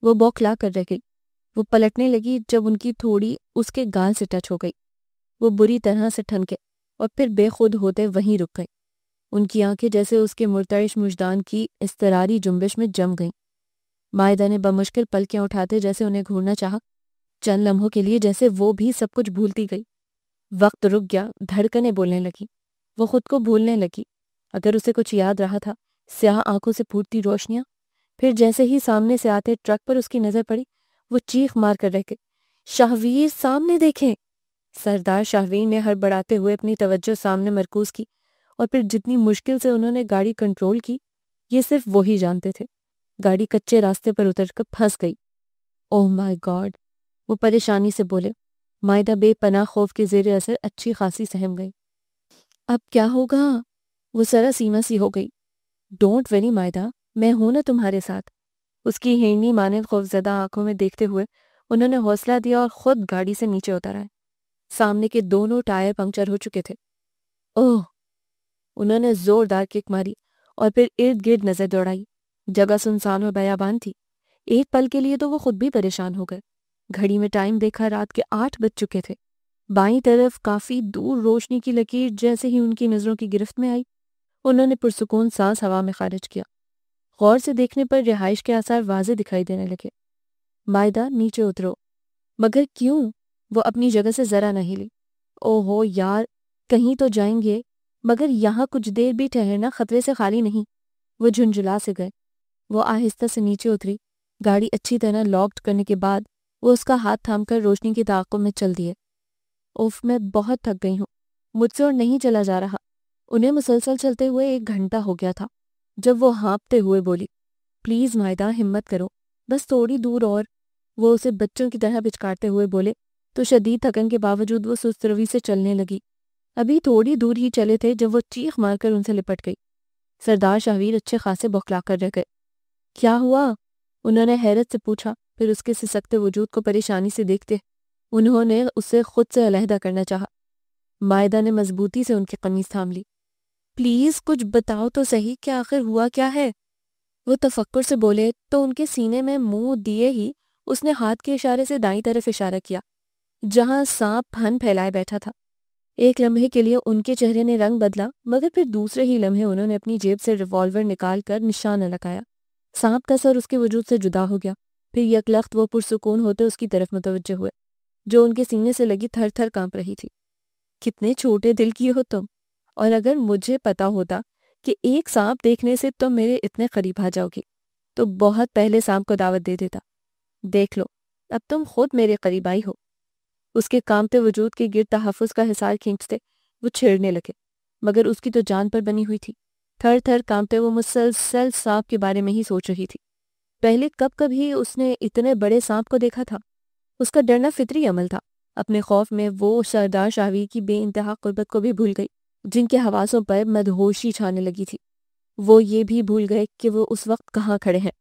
وہ بوکھلا کر رہ گئی۔ وہ پلٹنے لگی جب ان کی تھوڑی اس کے گال سے ٹچ ہو گئی۔ وہ بری طرح سے ٹھنکے اور پھر بے خود ہوتے وہیں رک گئے۔ ان کی آنکھیں جیسے اس کے مرتعش وجدان کی اضطراری جنبش میں جم گئیں۔ مائدہ نے بمشکل پلکیں اٹھاتے جیسے انہیں گھورنا چاہا۔ چند لمحوں کے لیے جیسے وہ بھی سب کچھ بھولتی گئی۔ وقت رک گیا، دھڑکنیں بولنے لگی۔ وہ خود کو بھولنے لگی۔ اگر اسے کچھ یاد رہا تھا، سیاہ آنکھوں سے پھوٹتی روشنیاں۔ پھر جیسے ہی سامنے سے آتے ٹرک پر اس کی نظر پڑی وہ چیخ مار کر رہ گئی، شاہویر سامنے دیکھیں! سردار شاہوین نے ہڑبڑاتے ہوئے اپنی توجہ سامنے مرکوز کی، اور پھر جتنی مشکل سے انہوں نے گاڑی کنٹرول کی یہ صرف وہی جانتے تھے۔ گاڑی کچے راستے پر اتر کر پھنس گئی۔ اوہ مائی گاڈ، وہ پریشانی سے بولے۔ مائدہ بے پناہ خوف کے زیر اثر اچھی خاصی سہم گئی۔ اب کیا ہوگا؟ وہ سرا سیما سی ہو گئی۔ ڈونٹ وری مائدہ، میں ہوں نا تمہارے ساتھ۔ اس کی ہیرنی مانند خوفزدہ آنکھوں میں دیکھتے ہوئے انہوں نے حوصلہ دیا اور خود گاڑی سے نیچے اتر آئے۔ سامنے کے دونوں ٹائر پنکچر ہو چکے تھے۔ اوہ! انہوں نے زوردار کک ماری اور پھر ارد گرد نظر دوڑائی۔ جگہ سنسان و بیابان تھی۔ ایک پل کے لیے تو وہ خود بھی پریشان ہو گئے۔ گھڑی میں ٹائم دیکھا، رات کے 8 بج چکے تھے۔ بائیں طرف کافی دور روشنی کی لکیر جیسے ہی ان کی نظروں کی گرفت میں آئی، انہوں نے پرسکون سانس ہوا میں خارج کیا۔ غور سے دیکھنے پر رہائش کے آثار واضح دکھائی دینے لگے۔ مائدہ نیچے اترو۔ مگر کیوں؟ وہ اپنی جگہ سے ذرا نہ ہلی۔ او ہو یار، کہیں تو جائیں گے، مگر یہاں کچھ دیر بھی ٹھہرنا خطرے سے خالی نہیں۔ وہ جھنجھلا سے گئے۔ وہ آہستہ سے نیچے اتری۔ گاڑی اچھی طرح لاکڈ کرنے کے بعد وہ اس کا ہاتھ تھام کر روشنی کی تعاقب میں چل دیے۔ اوف، میں بہت تھک گئی ہوں، مجھ سے اور نہیں چلا جا رہا۔ انہیں مسلسل چلتے ہوئے 1 گھنٹہ ہو گیا تھا جب وہ ہانپتے ہوئے بولی، پلیز مائدہ، ہمت کرو، بس تھوڑی دور اور۔ وہ اسے بچوں کی طرح پچکارتے ہوئے بولے تو شدید تھکن کے باوجود وہ سست روی سے چلنے لگی۔ ابھی تھوڑی دور ہی چلے تھے جب وہ چیخ مار کر ان سے لپٹ گئی۔ سردار شاہویر اچھے خاصے بوکھلا کر رہ گئے۔ کیا ہوا؟ انہوں نے حیرت سے پوچھا، پھر اس کے سسکتے وجود کو پریشانی سے دیکھتے انہوں نے اسے خود سے علیحدہ کرنا چاہا۔ مائدہ نے مضبوطی سے ان کی قمیص تھام لی۔ پلیز کچھ بتاؤ تو صحیح کہ آخر ہوا کیا ہے؟ وہ تفکر سے بولے تو ان کے سینے میں منہ دیے ہی اس نے ہاتھ کے اشارے سے دائیں طرف اشارہ کیا، جہاں سانپ پھن پھیلائے بیٹھا تھا۔ ایک لمحے کے لیے ان کے چہرے نے رنگ بدلا، مگر پھر دوسرے ہی لمحے انہوں نے اپنی جیب سے ریوالور نکال کر نشانہ لگایا۔ سانپ کا سر اس کے وجود سے جدا ہو گیا۔ پھر یکلخت وہ پرسکون ہوتے اس کی طرف متوجہ ہوئے، جو ان کے سینے سے لگی تھر تھر کانپ رہی تھی۔ کتنے چھوٹے دل کی ہو تم، اور اگر مجھے پتا ہوتا کہ ایک سانپ دیکھنے سے تم میرے اتنے قریب آ جاؤ گی تو بہت پہلے سانپ کو دعوت دے دیتا۔ دیکھ لو، اب تم خود میرے قریب آئی ہو۔ اس کے کانپتے وجود کے گرد تحفظ کا حصار کھینچتے وہ چھیڑنے لگے، مگر اس کی تو جان پر بنی ہوئی تھی۔ تھر تھر کانپتے وہ مسلسل سانپ کے بارے میں ہی سوچ رہی تھی۔ پہلے کب کبھی اس نے اتنے بڑے سانپ کو دیکھا تھا؟ اس کا ڈرنا فطری عمل تھا۔ اپنے خوف میں وہ سردار شاہویر کی بے انتہا قربت کو بھی بھول گئی، جن کے حواسوں پر مدہوشی چھانے لگی تھی۔ وہ یہ بھی بھول گئے کہ وہ اس وقت کہاں کھڑے ہیں۔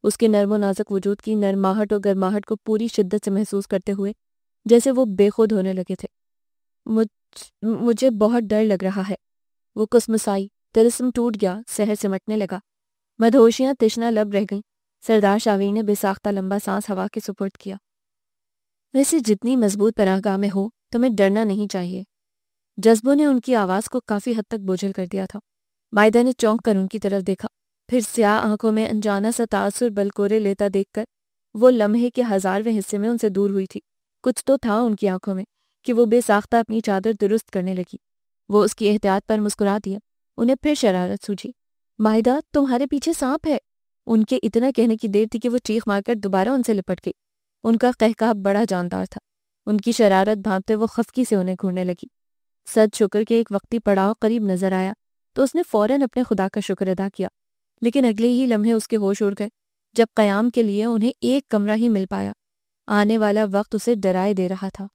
اس کے نرم و نازک وجود کی نرماہٹ اور گرماہٹ کو پوری شدت سے محسوس کرتے ہوئے جیسے وہ بے خود ہونے لگے تھے۔ مجھے بہت ڈر لگ رہا ہے، وہ کسمسائی۔ طلسم ٹوٹ گیا، سحر سمٹنے لگا، مدہوشیاں تشنہ لب رہ گئیں۔ سردار شاہویر نے بے ساختہ لمبا سانس ہوا کے سپرد کیا۔ ویسے جتنی مضبوط پناہگاہ میں ہو تمہیں ڈرنا نہیں چاہیے۔ جذبوں نے ان کی آواز کو کافی حد تک بوجھل کر دیا تھا۔ مائدہ نے چونک کر ان کی طرف دیکھا، پھر سیاہ آنکھوں میں انجانا سا تاثر بلکورے لیتا دیکھ کر وہ لمحے کے 1000ویں حصے میں ان سے دور ہوئی تھی۔ کچھ تو تھا ان کی آنکھوں میں کہ وہ بے ساختہ اپنی چادر درست کرنے لگی۔ وہ اس کی احتیاط پر مسکرا دیا۔ انہیں پھر شرارت سوجھی۔ مائدہ، تمہارے پیچھے سانپ ہے۔ ان کے اتنا کہنے کی دیر تھی کہ وہ چیخ مار کر دوبارہ ان سے لپٹ گئی۔ ان کا قہقہ بڑا جاندار تھا۔ ان کی شرارت بھانپتے وہ خفکی سے انہیں گھورنے لگی۔ سد شکر کے ایک وقتی پڑاؤ قریب نظر آیا تو اس نے فوراً اپنے خدا کا شکر ادا کیا، لیکن اگلے ہی لمحے اس کے ہوش اڑ گئے جب قیام کے لیے انہیں ایک کمرہ ہی مل پایا۔ آنے والا وقت اسے ڈرائے دے رہا تھا۔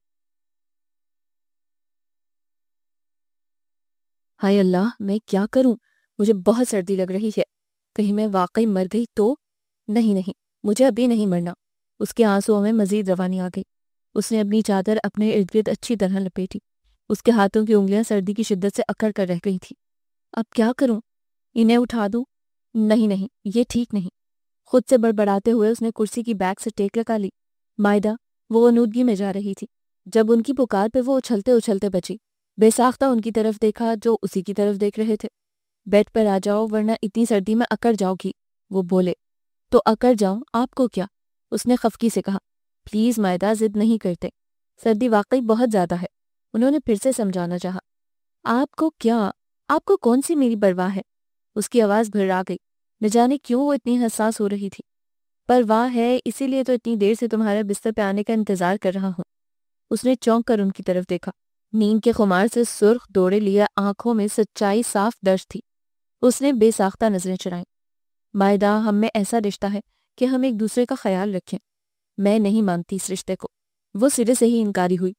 ہائے اللہ، میں کیا کروں؟ مجھے بہت سردی لگ رہی ہے۔ کہیں میں واقعی مر گئی تو؟ نہیں، مجھے ابھی نہیں مرنا۔ اس کے آنسوؤں میں مزید روانی آ گئی۔ اس نے اپنی چادر اپنے ارد گرد اچھی طرح لپیٹی۔ اس کے ہاتھوں کی انگلیاں سردی کی شدت سے اکڑ کر رہ گئی تھیں۔ اب کیا کروں؟ انہیں اٹھا دوں؟ نہیں، یہ ٹھیک نہیں۔ خود سے بڑبڑاتے ہوئے اس نے کرسی کی بیک سے ٹیک لگا لی۔ مائدہ، وہ انودگی میں جا رہی تھی۔ جب ان کی پکار پہ وہ اچھلتے اچھلتے بچی، بے ساختہ ان کی طرف دیکھا جو اسی کی طرف دیکھ رہے تھے۔ بیڈ پر آ جاؤ ورنہ اتنی سردی میں اکڑ جاؤ گی، وہ بولے۔ تو اکڑ جاؤں، آپ کو کیا؟ اس نے خفکی سے کہا۔ پلیز مائدہ، ضد نہیں کرتے، سردی واقعی بہت زیادہ ہے۔ انہوں نے پھر سے سمجھانا چاہا۔ آپ کو کیا؟ آپ کو کون سی میری پرواہ ہے؟ اس کی آواز گھرا گئی۔ نہ جانے کیوں وہ اتنی حساس ہو رہی تھی۔ پرواہ ہے، اسی لیے تو اتنی دیر سے تمہارے بستر پہ آنے کا انتظار کر رہا ہوں۔ اس نے چونک کر ان کی طرف دیکھا۔ نیند کے خمار سے سرخ دوڑے لیے آنکھوں میں سچائی صاف درج تھی۔ اس نے بے ساختہ نظریں چرائیں۔ مائدہ، ہم میں ایسا رشتہ ہے کہ ہم ایک دوسرے کا خیال رکھیں۔ میں نہیں مانتی اس رشتے کو۔ وہ سرے سے ہی انکاری ہوئی۔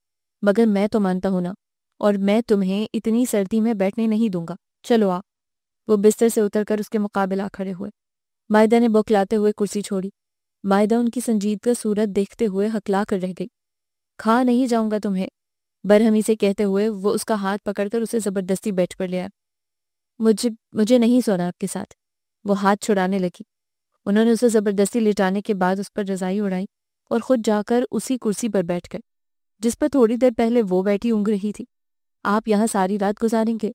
مگر میں تو مانتا ہوں نا، اور میں تمہیں اتنی سردی میں بیٹھنے نہیں دوں گا۔ چلو آ۔ وہ بستر سے اتر کر اس کے مقابل آ کھڑے ہوئے۔ مائدہ نے بوکھلاتے ہوئے کرسی چھوڑی۔ مائدہ ان کی سنجیدگی صورت دیکھتے ہوئے ہکلا کر رہ گئی۔ کھا نہیں جاؤں گا تمہیں، برہمی سے کہتے ہوئے وہ اس کا ہاتھ پکڑ کر اسے زبردستی بیٹھ پر لیا۔ مجھے نہیں سونا آپ کے ساتھ۔ وہ ہاتھ چھڑانے لگی۔ انہوں نے اسے زبردستی لٹانے کے بعد اس پر رضائی اڑائی اور خود جا کر اسی کرسی پر بیٹھ گئے جس پر تھوڑی دیر پہلے وہ بیٹھی اونگ رہی تھی۔ آپ یہاں ساری رات گزاریں گے؟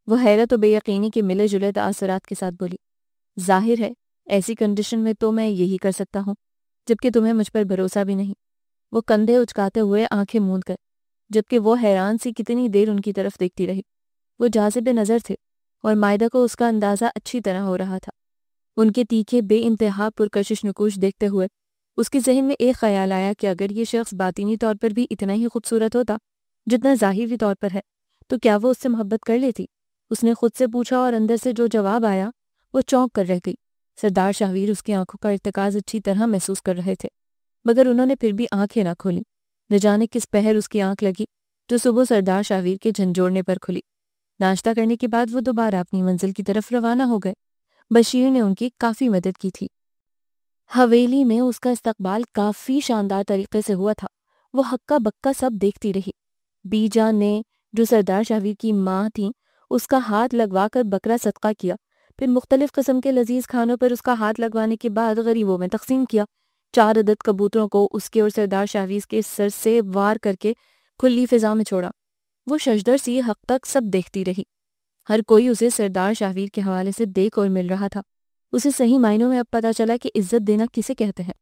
وہ حیرت و بے یقینی کے ملے جلے تاثرات کے ساتھ بولی۔ ظاہر ہے ایسی کنڈیشن میں تو میں یہی کر سکتا ہوں، جبکہ تمہیں مجھ پر بھروسہ بھی نہیں۔ وہ کندھے اچکاتے ہوئے آنکھیں موند کر، جبکہ وہ حیران سی کتنی دیر ان کی طرف دیکھتی رہی۔ وہ جاذب نظر تھے اور مائدہ کو اس کا اندازہ اچھی طرح ہو رہا تھا۔ ان کے تیکھے بے انتہا پرکشش نکوش دیکھتے ہوئے اس کے ذہن میں ایک خیال آیا کہ اگر یہ شخص باطنی طور پر بھی اتنا ہی خوبصورت ہوتا جتنا ظاہری طور پر ہے تو کیا وہ اس سے محبت کر لیتی؟ اس نے خود سے پوچھا اور اندر سے جو جواب آیا وہ چونک کر رہ گئی۔ سردار شاہویر اس کی آنکھوں کا ارتکاز اچھی طرح محسوس کر رہے تھے، مگر انہوں نے پھر بھی آنکھیں نہ کھولیں۔ نہ جانے کس پہر اس کی آنکھ لگی جو صبح سردار شاہویر کے جھنجھوڑنے پر کھلی۔ ناشتہ کرنے کے بعد وہ دوبارہ اپنی منزل کی طرف روانہ ہو گئے۔ بشیر نے ان کی کافی مدد کی تھی۔ حویلی میں اس کا استقبال کافی شاندار طریقے سے ہوا تھا۔ وہ ہکا بکا سب دیکھتی رہی۔ بی جان نے، جو سردار شاہویر کی ماں تھیں، اس کا ہاتھ لگوا کر بکرا صدقہ کیا، پھر مختلف قسم کے لذیذ کھانوں پر اس کا ہاتھ لگوانے کے بعد غریبوں میں تقسیم کیا۔ 4 عدد کبوتروں کو اس کے اور سردار شاہویر کے سر سے وار کر کے کھلی فضا میں چھوڑا۔ وہ ششدر سی حق تک سب دیکھتی رہی۔ ہر کوئی اسے سردار شاہویر کے حوالے سے دیکھ اور مل رہا تھا۔ اسے صحیح معنوں میں اب پتہ چلا کہ عزت دینا کسے کہتے ہیں۔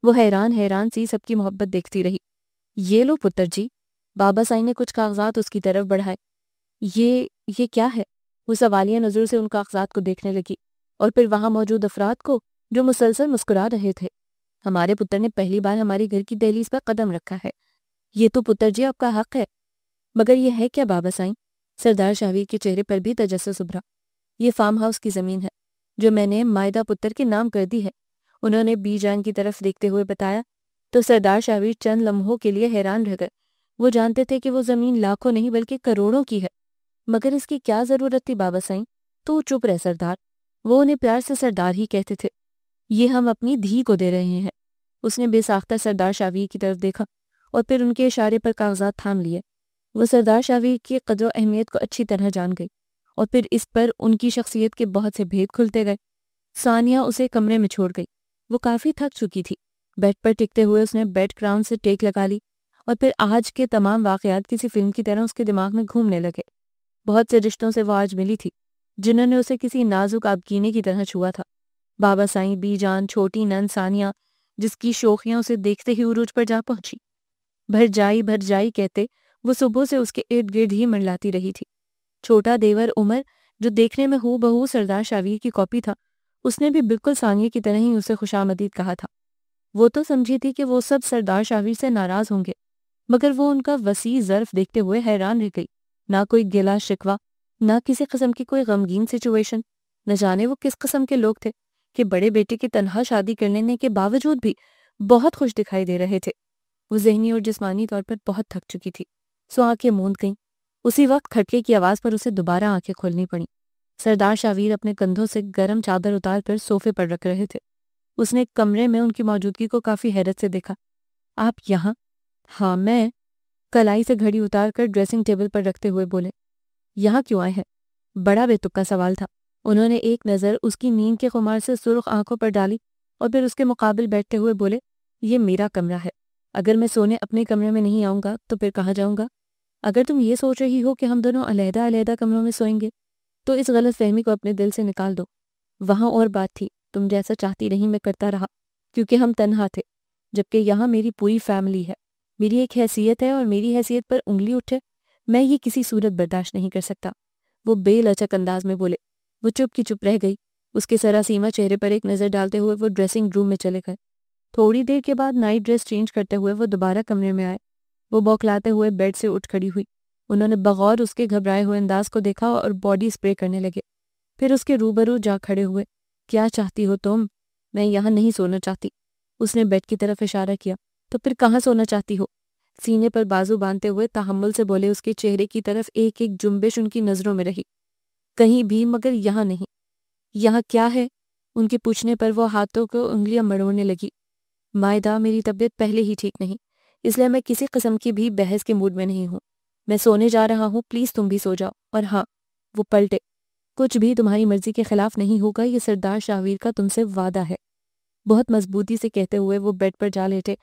وہ حیران سی سب کی محبت دیکھتی رہی۔ یہ لو پتر جی۔ بابا سائی نے کچھ کاغذات اس کی طرف بڑھائے۔ یہ کیا ہے؟ وہ سوالیہ نظر سے ان کاغذات کو دیکھنے لگی اور پھر وہاں موجود افراد کو جو مسلسل مسکرا رہے تھے۔ ہمارے پتر نے پہلی بار ہمارے گھر کی دہلیز پر قدم رکھا ہے۔ یہ تو پتر جی آپ کا حق ہے۔ مگر یہ ہے کیا بابا سائیں؟ سردار شاہویر کے چہرے پر بھی تجسس ابھرا۔ یہ فارم ہاؤس کی زمین ہے جو میں نے مائدہ پتر کے نام کر دی ہے، انہوں نے بی جان کی طرف دیکھتے ہوئے بتایا۔ تو سردار شاہویر چند لمحوں کے لیے حیران رہ گئے۔ وہ جانتے تھے کہ وہ زمین لاکھوں نہیں بلکہ کروڑوں کی ہے، مگر اس کی کیا ضرورت تھی بابا سائیں؟ تو چپ رہ سردار۔ وہ انہیں پیار سے سردار ہی کہتے تھے۔ یہ ہم اپنی دھی کو دے رہے ہیں۔ اس نے بے ساختہ سردار شاہویر کی طرف دیکھا اور پھر ان کے اشارے پر کاغذات تھام لیے۔ وہ سردار شاہویر کی قدر و اہمیت کو اچھی طرح جان گئی اور پھر اس پر ان کی شخصیت کے بہت سے بھید کھلتے گئے۔ ثانیہ اسے کمرے میں چھوڑ گئی۔ وہ کافی تھک چکی تھی۔ بیڈ پر ٹکتے ہوئے اس نے بیڈ کراؤن سے ٹیک لگا لی اور پھر آج کے تمام واقعات کسی فلم کی طرح اس کے دماغ میں گھومنے لگے۔ بہت سے رشتوں سے وہ آج ملی تھی جنہوں نے اسے کسی نازک آبگینے کی طرح چھوا تھا۔ بابا سائیں، بی جان، چھوٹی نند ثانیہ جس کی شوخیوں سے دیکھتے ہی عروج پر جا پہنچی۔ بھر جائی کہتے وہ صبح سے اس کے ارد گرد ہی منڈلاتی رہی تھی۔ چھوٹا دیور عمر جو دیکھنے میں ہو بہو سردار شاہویر کی کاپی تھا، اس نے بھی بالکل ثانیہ کی طرح ہی اسے خوشامدید کہا تھا۔ وہ تو سمجھی تھی کہ وہ سب سردار شاہویر سے ناراض ہوں گے، مگر وہ ان کا وسیع ظرف دیکھتے ہوئے حیران رہ گئی۔ نہ کوئی گلا شکوہ، نہ کسی قسم کی کوئی غمگین سچویشن۔ نہ جانے وہ کس قسم کے لوگ تھے کہ بڑے بیٹے کی تنہا شادی کر لینے کے باوجود بھی بہت خوش دکھائی دے رہے تھے۔ وہ ذہنی اور جسمانی طور پر بہت تھک چکی تھی، سو آنکھیں موند گئیں۔ اسی وقت کھٹکے کی آواز پر اسے دوبارہ آنکھیں کھولنی پڑیں۔ سردار شاہویر اپنے کندھوں سے گرم چادر اتار کر صوفے پر رکھ رہے تھے۔ اس نے کمرے میں ان کی موجودگی کو کافی حیرت سے دیکھا۔ آپ یہاں؟ ہاں میں، کلائی سے گھڑی اتار کر ڈریسنگ ٹیبل پر رکھتے ہوئے بولے۔ یہاں کیوں آئے ہیں؟ بڑا بے تکا سوال تھا۔ انہوں نے ایک نظر اس کی نیند کے خمار سے سرخ آنکھوں پر ڈالی اور پھر اس کے مقابل بیٹھتے ہوئے بولے، یہ میرا کمرہ ہے۔ اگر میں سونے اپنے کمرے میں نہیں آؤں گا تو پھر کہاں جاؤں گا؟ اگر تم یہ سوچ رہی ہو کہ ہم دونوں علیحدہ علیحدہ کمروں میں سوئیں گے تو اس غلط فہمی کو اپنے دل سے نکال دو۔ وہاں اور بات تھی، تم جیسا چاہتی رہی میں کرتا رہا کیونکہ ہم تنہا تھے، جبکہ یہاں میری پوری فیملی ہے، میری ایک حیثیت ہے اور میری حیثیت پر انگلی اٹھے میں یہ کسی صورت برداشت نہیں کر سکتا۔ وہ بے لچک انداز میں بولے۔ وہ چپ کی چپ رہ گئی۔ اس کے سراسیمہ چہرے پر ایک نظر ڈالتے ہوئے وہ ڈریسنگ روم میں چلے گئے۔ تھوڑی دیر کے بعد نائٹ ڈریس چینج کرتے ہوئے وہ دوبارہ کمرے میں آئے۔ وہ بوکھلاتے ہوئے بیڈ سے اٹھ کھڑی ہوئی۔ انہوں نے بغور اس کے گھبرائے ہوئے انداز کو دیکھا اور باڈی اسپرے کرنے لگے۔ پھر اس کے روبرو جا کھڑے ہوئے۔ کیا چاہتی ہو تم؟ میں یہاں نہیں سونا چاہتی۔ اس نے بیڈ کی طرف اشارہ کیا۔ تو پھر کہاں سونا چاہتی ہو؟ سینے پر بازو باندھتے ہوئے تحمل سے بولے اس کے چہرے کی طرف ایک ایک جنبش ان کی نظروں میں رہی۔ کہیں بھی مگر یہاں نہیں۔ یہاں کیا ہے؟ ان کے پوچھنے پر وہ ہاتھوں کو انگلیاں مڑوڑنے لگی۔ مائدہ، میری طبیعت پہلے ہی ٹھیک نہیں، اس لیے میں کسی قسم کی بھی بحث کے موڈ میں نہیں ہوں۔ میں سونے جا رہا ہوں، پلیز تم بھی سو جاؤ۔ اور ہاں، وہ پلٹے، کچھ بھی تمہاری مرضی کے خلاف نہیں ہوگا، یہ سردار شاہویر کا تم سے وعدہ ہے۔ بہت مضبوطی سے کہتے ہوئے وہ بیڈ پر جا لیٹے۔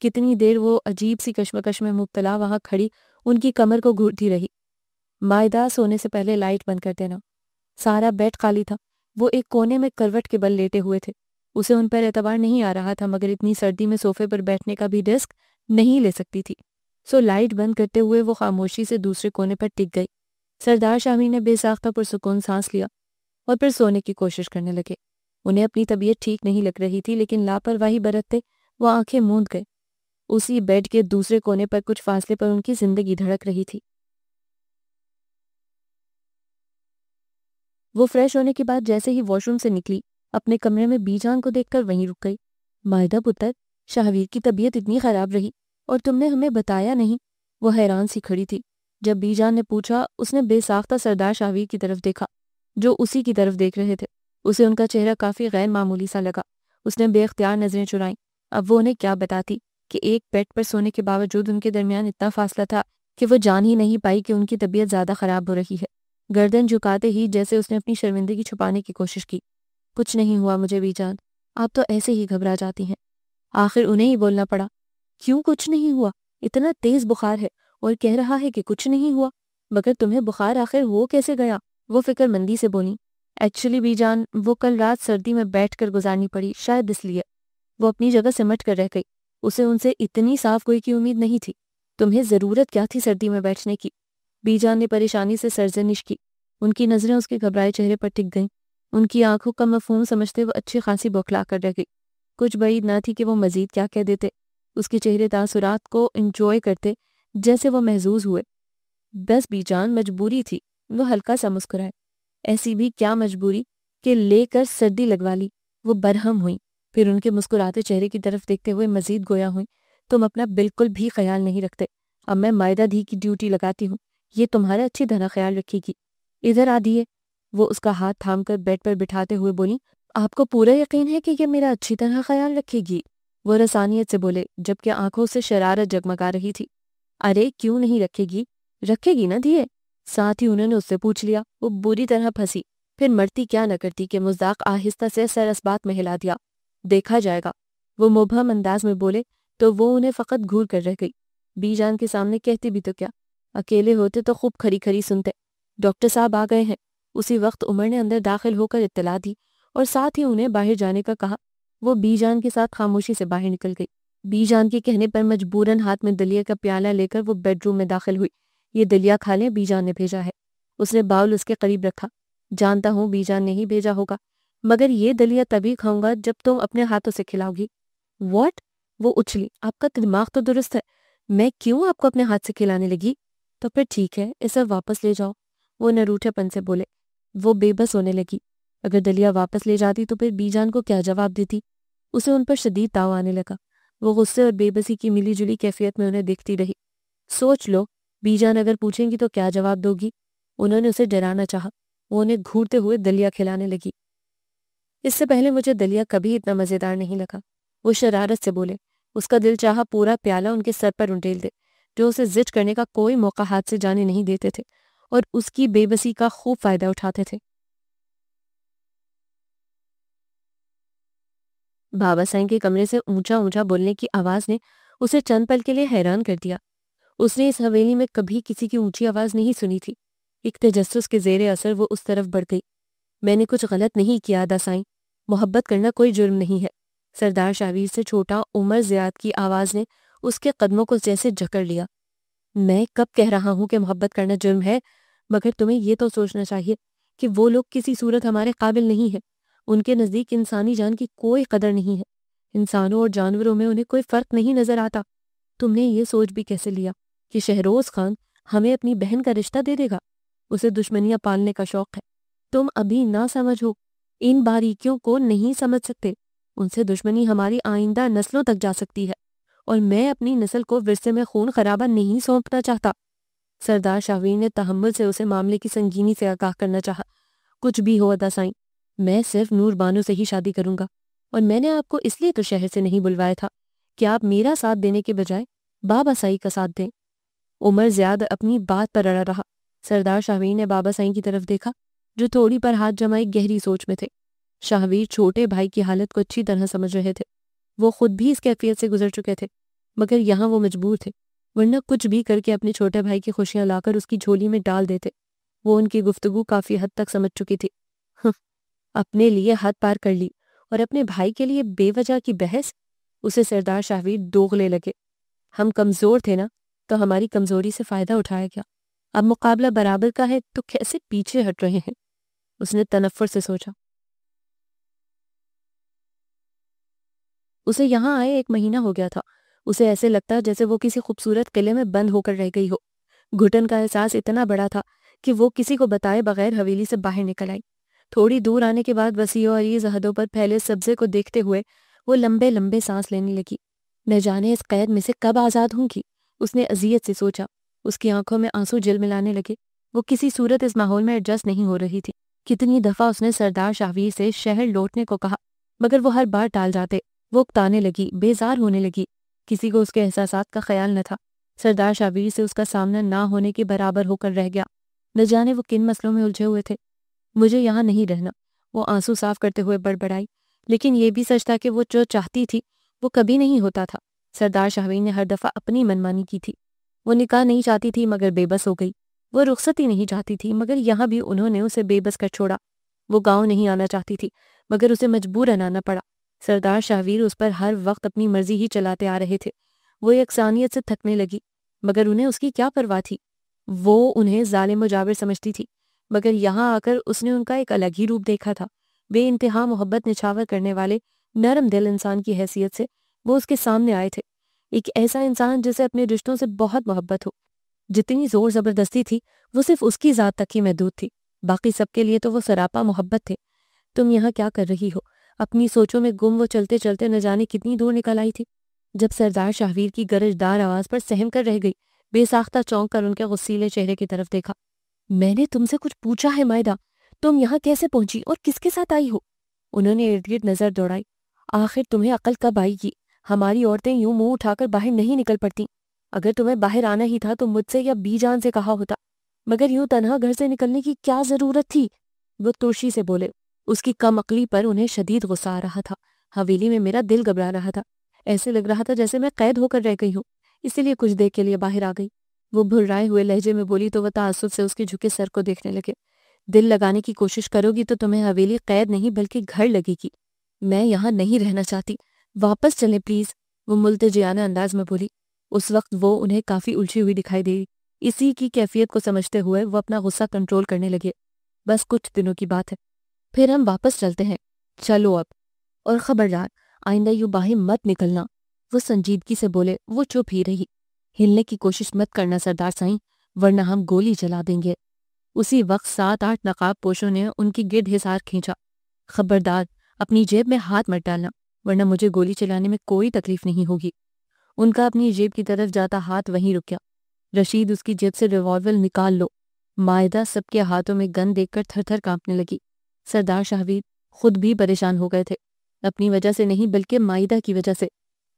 کتنی دیر وہ عجیب سی کشمکش میں مبتلا وہاں کھڑی ان کی کمر کو گھورتی رہی۔ مائدہ، سونے سے پہلے لائٹ بند کر دینا۔ سارا بیڈ خالی تھا۔ وہ ایک کونے میں کروٹ کے بل لیٹے ہوئے تھے۔ اسے ان پر اعتبار نہیں آ رہا تھا، مگر اتنی سردی میں صوفے پر بیٹھنے کا بھی رسک نہیں لے سکتی تھی۔ سو لائٹ بند کرتے ہوئے وہ خاموشی سے دوسرے کونے پر ٹک گئی۔ سردار شاہویر نے بے ساختہ پرسکون سانس لیا اور پھر سونے کی کوشش کرنے لگے۔ انہیں اپنی طبیعت ٹھیک نہیں لگ رہی تھی، لیکن لاپرواہی برتتے وہ آنکھیں موند گئے۔ اسی بیڈ کے دوسرے کونے پر کچھ فاصلے پر ان کی زندگی دھڑک رہی تھی۔ وہ فریش ہونے کے بعد جیسے ہی واش روم سے نکلی، اپنے کمرے میں بی جان کو دیکھ کر وہیں رک گئی۔ مائدہ پتر، شاہویر کی طبیعت اتنی خراب رہی اور تم نے ہمیں بتایا نہیں؟ وہ حیران سی کھڑی تھی۔ جب بی جان نے پوچھا، اس نے بے ساختہ سردار شاہویر کی طرف دیکھا جو اسی کی طرف دیکھ رہے تھے۔ اسے ان کا چہرہ کافی غیر معمولی سا لگا۔ اس نے بے اختیار نظریں چرائیں۔ اب وہ انہیں کیا بتاتی کہ ایک بیڈ پر سونے کے باوجود ان کے درمیان اتنا فاصلہ تھا کہ وہ جان ہی نہیں پائی کہ ان کی طبیعت زیادہ خراب ہو رہی ہے۔ گردن جھکاتے ہی جیسے اس نے اپنی شرمندگی چھپانے کی کوشش کی۔ کچھ نہیں ہوا مجھے بی جان، آپ تو ایسے ہی گھبرا جاتی ہیں۔ آخر انہیں ہی بولنا پڑا۔ کیوں کچھ نہیں ہوا؟ اتنا تیز بخار ہے اور کہہ رہا ہے کہ کچھ نہیں ہوا، مگر تمہیں بخار آخر ہو کیسے گیا؟ وہ فکر مندی سے بولی۔ ایکچولی بی جان، وہ کل رات سردی میں بیٹھ کر گزارنی پڑی، شاید اس لیے۔ وہ اپنی جگہ سمٹ کر رہ گئی۔ اسے ان سے اتنی صاف گوئی کی امید نہیں تھی۔ تمہیں ضرورت کیا تھی سردی میں بیٹھنے کی؟ بی جان نے پریشانی سے سرزنش کی۔ ان کی نظریں اس کے گھبرائے چہرے پر ٹک گئیں۔ ان کی آنکھوں کا مفہوم سمجھتے وہ اچھی خاصی بوکھلا کر رہ گئی۔ کچھ بعید نہ تھی کہ وہ مزید کیا کہہ دیتے۔ اس کے چہرے تاثرات کو انجوائے کرتے جیسے وہ محظوظ ہوئے۔ بس بی جان، مجبوری تھی۔ وہ ہلکا سا مسکرائے۔ ایسی بھی کیا مجبوری کہ لے کر سردی لگوا لی؟ وہ برہم ہوئی، پھر ان کے مسکراتے چہرے کی طرف دیکھتے ہوئے مزید گویا ہوئی۔ تم اپنا بالکل بھی خیال نہیں رکھتے۔ اب میں مائدہ دھی کی ڈیوٹی لگاتی ہوں، یہ تمہارا اچھی طرح خیال رکھے گی۔ ادھر آ دیے۔ وہ اس کا ہاتھ تھام کر بیڈ پر بٹھاتے ہوئے بولی، آپ کو پورا یقین ہے کہ یہ میرا اچھی طرح خیال رکھے گی؟ وہ رسانیت سے بولے، جبکہ آنکھوں سے شرارت جگمگا رہی تھی۔ ارے کیوں نہیں رکھے گی؟ رکھے گی نا دیے؟ ساتھ ہی انہوں نے اس سے پوچھ لیا۔ وہ بری طرح پھنسی، پھر مرتی کیا نہ کرتی کہ مذاق آہستہ سے سر اسبات میں ہلا دیا۔ دیکھا جائے گا، وہ مبہم انداز میں بولے تو وہ انہیں فقط گھور کر رہ گئی۔ بی جان کے سامنے کہتی بھی تو کیا، اکیلے ہوتے تو خوب کھری کھری سنتے۔ ڈاکٹر صاحب آ گئے ہیں۔ اسی وقت عمر نے اندر داخل ہو کر اطلاع دی اور ساتھ ہی انہیں باہر جانے کا کہا۔ وہ بی جان کے ساتھ خاموشی سے باہر نکل گئی۔ بی جان کے کہنے پر مجبوراً ہاتھ میں دلیہ کا پیالہ لے کر وہ بیڈ روم میں داخل ہوئی۔ یہ دلیہ کھا لیں، بی جان نے بھیجا ہے۔ اس نے باؤل اس کے قریب رکھا۔ جانتا ہوں بی جان نے ہی بھیجا ہوگا، مگر یہ دلیہ تبھی کھاؤں گا جب تم اپنے ہاتھوں سے کھلاؤ گی۔ واٹ؟ وہ اچھلی۔ آپ کا دماغ تو درست ہے، میں کیوں آپ کو اپنے ہاتھ سے کھلانے لگی؟ تو پھر ٹھیک ہے، اسے واپس لے جاؤ، وہ نروٹھے پن سے بولے۔ وہ بے بس ہونے لگی۔ اگر دلیہ واپس لے جاتی تو پھر بی جان کو کیا جواب دیتی؟ اسے ان پر شدید تاؤ آنے لگا۔ وہ غصے اور بے بسی کی ملی جلی کیفیت میں انہیں دیکھتی رہی۔ سوچ لو، بی جان اگر پوچھیں گی تو کیا جواب دو گی؟ انہوں نے اسے ڈرانا چاہا۔ وہ انہیں گھورتے ہوئے دلیہ کھلانے لگی۔ اس سے پہلے مجھے دلیہ کبھی اتنا مزیدار نہیں لگا، وہ شرارت سے بولے۔ اس کا دل چاہا پورا پیالہ ان کے سر پر انڈیل دے، جو اسے ضد کرنے کا کوئی موقع ہاتھ سے جانے نہیں دیتے تھے اور اس کی بے بسی کا خوب فائدہ اٹھاتے تھے۔ بابا سائن کے کمرے سے اونچا اونچا بولنے کی آواز نے اسے چند پل کے لیے حیران کر دیا۔ اس نے اس حویلی میں کبھی کسی کی اونچی آواز نہیں سنی تھی۔ ایک تجسس کے زیر اثر وہ اس طرف بڑھ گئی۔ میں نے کچھ غلط نہیں کیا آدا سائن، محبت کرنا کوئی جرم نہیں ہے۔ سردار شاہویر سے چھوٹا عمر زیاد کی آواز نے اس کے قدموں کو جیسے جکڑ لیا۔ میں کب کہہ رہا ہوں کہ محبت کرنا جرم ہے؟ مگر تمہیں یہ تو سوچنا چاہیے کہ وہ لوگ کسی صورت ہمارے قابل نہیں ہیں۔ ان کے نزدیک انسانی جان کی کوئی قدر نہیں ہے۔ انسانوں اور جانوروں میں انہیں کوئی فرق نہیں نظر آتا۔ تم نے یہ سوچ بھی کیسے لیا کہ شہروز خان ہمیں اپنی بہن کا رشتہ دے دے گا؟ اسے دشمنیاں پالنے کا شوق ہے۔ تم ابھی نہ سمجھو، ان باریکیوں کو نہیں سمجھ سکتے۔ ان سے دشمنی ہماری آئندہ نسلوں تک جا سکتی ہے، اور میں اپنی نسل کو ورثے میں خون خرابہ نہیں سونپنا چاہتا۔ سردار شاہویر نے تحمل سے اسے معاملے کی سنگینی سے آگاہ کرنا چاہا۔ کچھ بھی ہو ادا سائیں، میں صرف نور بانو سے ہی شادی کروں گا، اور میں نے آپ کو اس لیے تو شہر سے نہیں بلوایا تھا کہ آپ میرا ساتھ دینے کے بجائے بابا سائی کا ساتھ دیں۔ عمر زیاد اپنی بات پر اڑا رہا۔ سردار شاہویر نے بابا سائی کی طرف دیکھا، جو تھوڑی پر ہاتھ جمائے گہری سوچ میں تھے۔ شاہویر چھوٹے بھائی کی حالت کو اچھی طرح سمجھ رہے تھے۔ وہ خود بھی اس کیفیت سے گزر چکے تھے، مگر یہاں وہ مجبور تھے، ورنہ کچھ بھی کر کے اپنے چھوٹے بھائی کی خوشیاں لا کر اس کی جھولی میں ڈال دیتے۔ وہ ان کی گفتگو کافی حد تک سمجھ چکی تھی۔ اپنے لیے حد پار کر لی، اور اپنے بھائی کے لیے بے وجہ کی بحث۔ اسے سردار شاہویر دوغلے لگے۔ ہم کمزور تھے نا، تو ہماری کمزوری سے فائدہ اٹھایا گیا۔ اب مقابلہ برابر کا ہے تو کیسے پیچھے ہٹ رہے ہیں؟ اس نے تنفر سے سوچا۔ اسے یہاں آئے 1 مہینہ ہو گیا تھا۔ اسے ایسے لگتا جیسے وہ کسی خوبصورت قلعے میں بند ہو کر رہ گئی ہو۔ گھٹن کا احساس اتنا بڑا تھا کہ وہ کسی کو بتائے بغیر حویلی سے باہر نکل آئی۔ تھوڑی دور آنے کے بعد وسیع و عریض حدوں پر پھیلے سبزے کو دیکھتے ہوئے وہ لمبے لمبے سانس لینے لگی۔ نہ جانے اس قید میں سے کب آزاد ہوں گی، اس نے اذیت سے سوچا۔ اس کی آنکھوں میں آنسو جلملانے لگے۔ وہ کسی صورت اس ماحول میں ایڈجسٹ نہیں ہو رہی تھی۔ کتنی دفعہ اس نے سردار شاہویر سے شہر لوٹنے کو کہا، مگر وہ ہر بار ٹال جاتے۔ وہ اکتانے لگی، بیزار ہونے لگی۔ کسی کو اس کے احساسات کا خیال نہ تھا۔ سردار شاہویر سے اس کا سامنا نہ ہونے کے برابر ہو کر رہ گیا۔ نہ جانے وہ کن مسئلوں میں الجھے ہوئے تھے۔ مجھے یہاں نہیں رہنا، وہ آنسو صاف کرتے ہوئے بڑبڑائی۔ لیکن یہ بھی سچ تھا کہ وہ جو چاہتی تھی وہ کبھی نہیں ہوتا تھا۔ سردار شاہویر نے ہر دفعہ اپنی منمانی کی تھی۔ وہ نکاح نہیں چاہتی تھی مگر بے بس ہو گئی۔ وہ رخصتی نہیں چاہتی تھی مگر یہاں بھی انہوں نے اسے بے بس کر چھوڑا۔ وہ گاؤں نہیں آنا چاہتی تھی مگر اسے مجبوراً آنا پڑا۔ سردار شاہویر اس پر ہر وقت اپنی مرضی ہی چلاتے آ رہے تھے۔ وہ یکسانیت سے تھکنے لگی، مگر انہیں اس کی کیا پرواہ تھی؟ وہ انہیں ظالم و جابر سمجھتی تھی، مگر یہاں آ کر اس نے ان کا ایک الگ ہی روپ دیکھا تھا۔ بے انتہا محبت نچھاور کرنے والے نرم دل انسان کی حیثیت سے وہ اس کے سامنے آئے تھے۔ ایک ایسا انسان جسے اپنے رشتوں سے بہت محبت ہو۔ جتنی زور زبردستی تھی وہ صرف اس کی ذات تک ہی محدود تھی، باقی سب کے لیے تو وہ سراپا محبت تھے۔ تم یہاں کیا کر رہی ہو؟ اپنی سوچوں میں گم وہ چلتے چلتے نہ جانے کتنی دور نکل آئی تھی۔ جب سردار شاہویر کی گرجدار آواز پر سہم کر رہ گئی، بے ساختہ چونک کر ان کے غصیلے چہرے کی طرف دیکھا۔ میں نے تم سے کچھ پوچھا ہے مائدہ، تم یہاں کیسے پہنچی اور کس کے ساتھ آئی ہو؟ انہوں نے ارد گرد نظر دوڑائی۔ آخر تمہیں عقل کب آئی گی؟ ہماری عورتیں یوں منہ اٹھا کر باہر نہیں نکل پڑتی۔ اگر تمہیں باہر آنا ہی تھا تو مجھ سے یا بی جان سے کہا ہوتا، مگر یوں تنہا گھر سے نکلنے کی کیا ضرورت تھی؟ وہ ترشی سے بولے۔ اس کی کم عقلی پر انہیں شدید غصہ آ رہا تھا۔ حویلی میں میرا دل گھبرا رہا تھا، ایسے لگ رہا تھا جیسے میں قید ہو کر رہ گئی ہوں، اسی لیے کچھ دیر کے لیے باہر آ گئی۔ وہ بھرائے ہوئے لہجے میں بولی تو وہ تعصب سے اس کے جھکے سر کو دیکھنے لگے۔ دل لگانے کی کوشش کرو گی تو تمہیں حویلی قید نہیں بلکہ گھر لگے گی۔ میں یہاں نہیں رہنا چاہتی، واپس چلیں پلیز، وہ ملتجیانہ انداز میں بولی۔ اس وقت وہ انہیں کافی الجھی ہوئی دکھائی دی۔ اسی کی کیفیت کو سمجھتے ہوئے وہ اپنا غصہ کنٹرول کرنے لگے۔ بس کچھ دنوں کی بات ہے، پھر ہم واپس چلتے ہیں، چلو اب، اور خبردار آئندہ یوں باہر مت نکلنا۔ وہ سنجیدگی سے بولے۔ وہ چپ ہی رہی۔ ہلنے کی کوشش مت کرنا سردار سائیں، ورنہ ہم گولی چلا دیں گے۔ اسی وقت 7-8 نقاب پوشوں نے ان کی گرد حصار کھینچا۔ خبردار اپنی جیب میں ہاتھ مت ڈالنا، ورنہ مجھے گولی چلانے میں کوئی تکلیف نہیں ہوگی۔ ان کا اپنی جیب کی طرف جاتا ہاتھ وہیں رک گیا۔ رشید اس کی جیب سے ریوالور نکال لو۔ مائدہ سب کے ہاتھوں میں گن دیکھ کر تھر تھر کانپنے لگی۔ سردار شاہویر خود بھی پریشان ہو گئے تھے، اپنی وجہ سے نہیں بلکہ مائدہ کی وجہ سے۔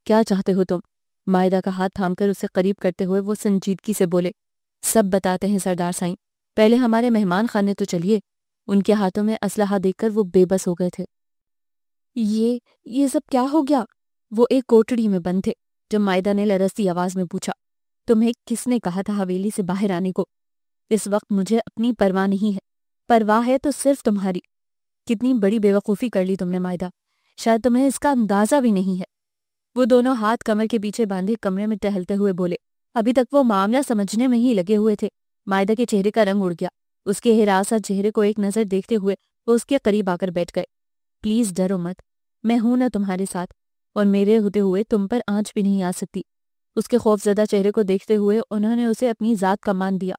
کیا چاہتے ہو تم؟ مائدہ کا ہاتھ تھام کر اسے قریب کرتے ہوئے وہ سنجیدگی سے بولے۔ سب بتاتے ہیں سردار سائیں، پہلے ہمارے مہمان خانے تو چلیے۔ ان کے ہاتھوں میں اسلحہ دیکھ کر وہ بے بس ہو گئے تھے۔ یہ سب کیا ہو گیا؟ وہ ایک کوٹڑی میں بند تھے جب مائدہ نے لرزتی آواز میں پوچھا، تمہیں کس نے کہا تھا حویلی سے باہر آنے کو؟ اس وقت مجھے اپنی پرواہ نہیں ہے، پرواہ ہے تو صرف تمہاری۔ کتنی بڑی بے وقوفی کر لی تم نے مائدہ، شاید تمہیں اس کا اندازہ بھی نہیں ہے۔ وہ دونوں ہاتھ کمر کے پیچھے باندھے کمرے میں ٹہلتے ہوئے بولے۔ ابھی تک وہ معاملہ سمجھنے میں ہی لگے ہوئے تھے۔ مائدہ کے چہرے کا رنگ اڑ گیا۔ اس کے ہراساں چہرے کو ایک نظر دیکھتے ہوئے وہ اس کے قریب آ کر بیٹھ گئے۔ پلیز ڈرو مت، میں ہوں نا تمہارے ساتھ، اور میرے ہوتے ہوئے تم پر آنچ بھی نہیں آ سکتی۔ اس کے خوف زدہ چہرے کو دیکھتے ہوئے انہوں نے اسے اپنی ذات کا مان دیا۔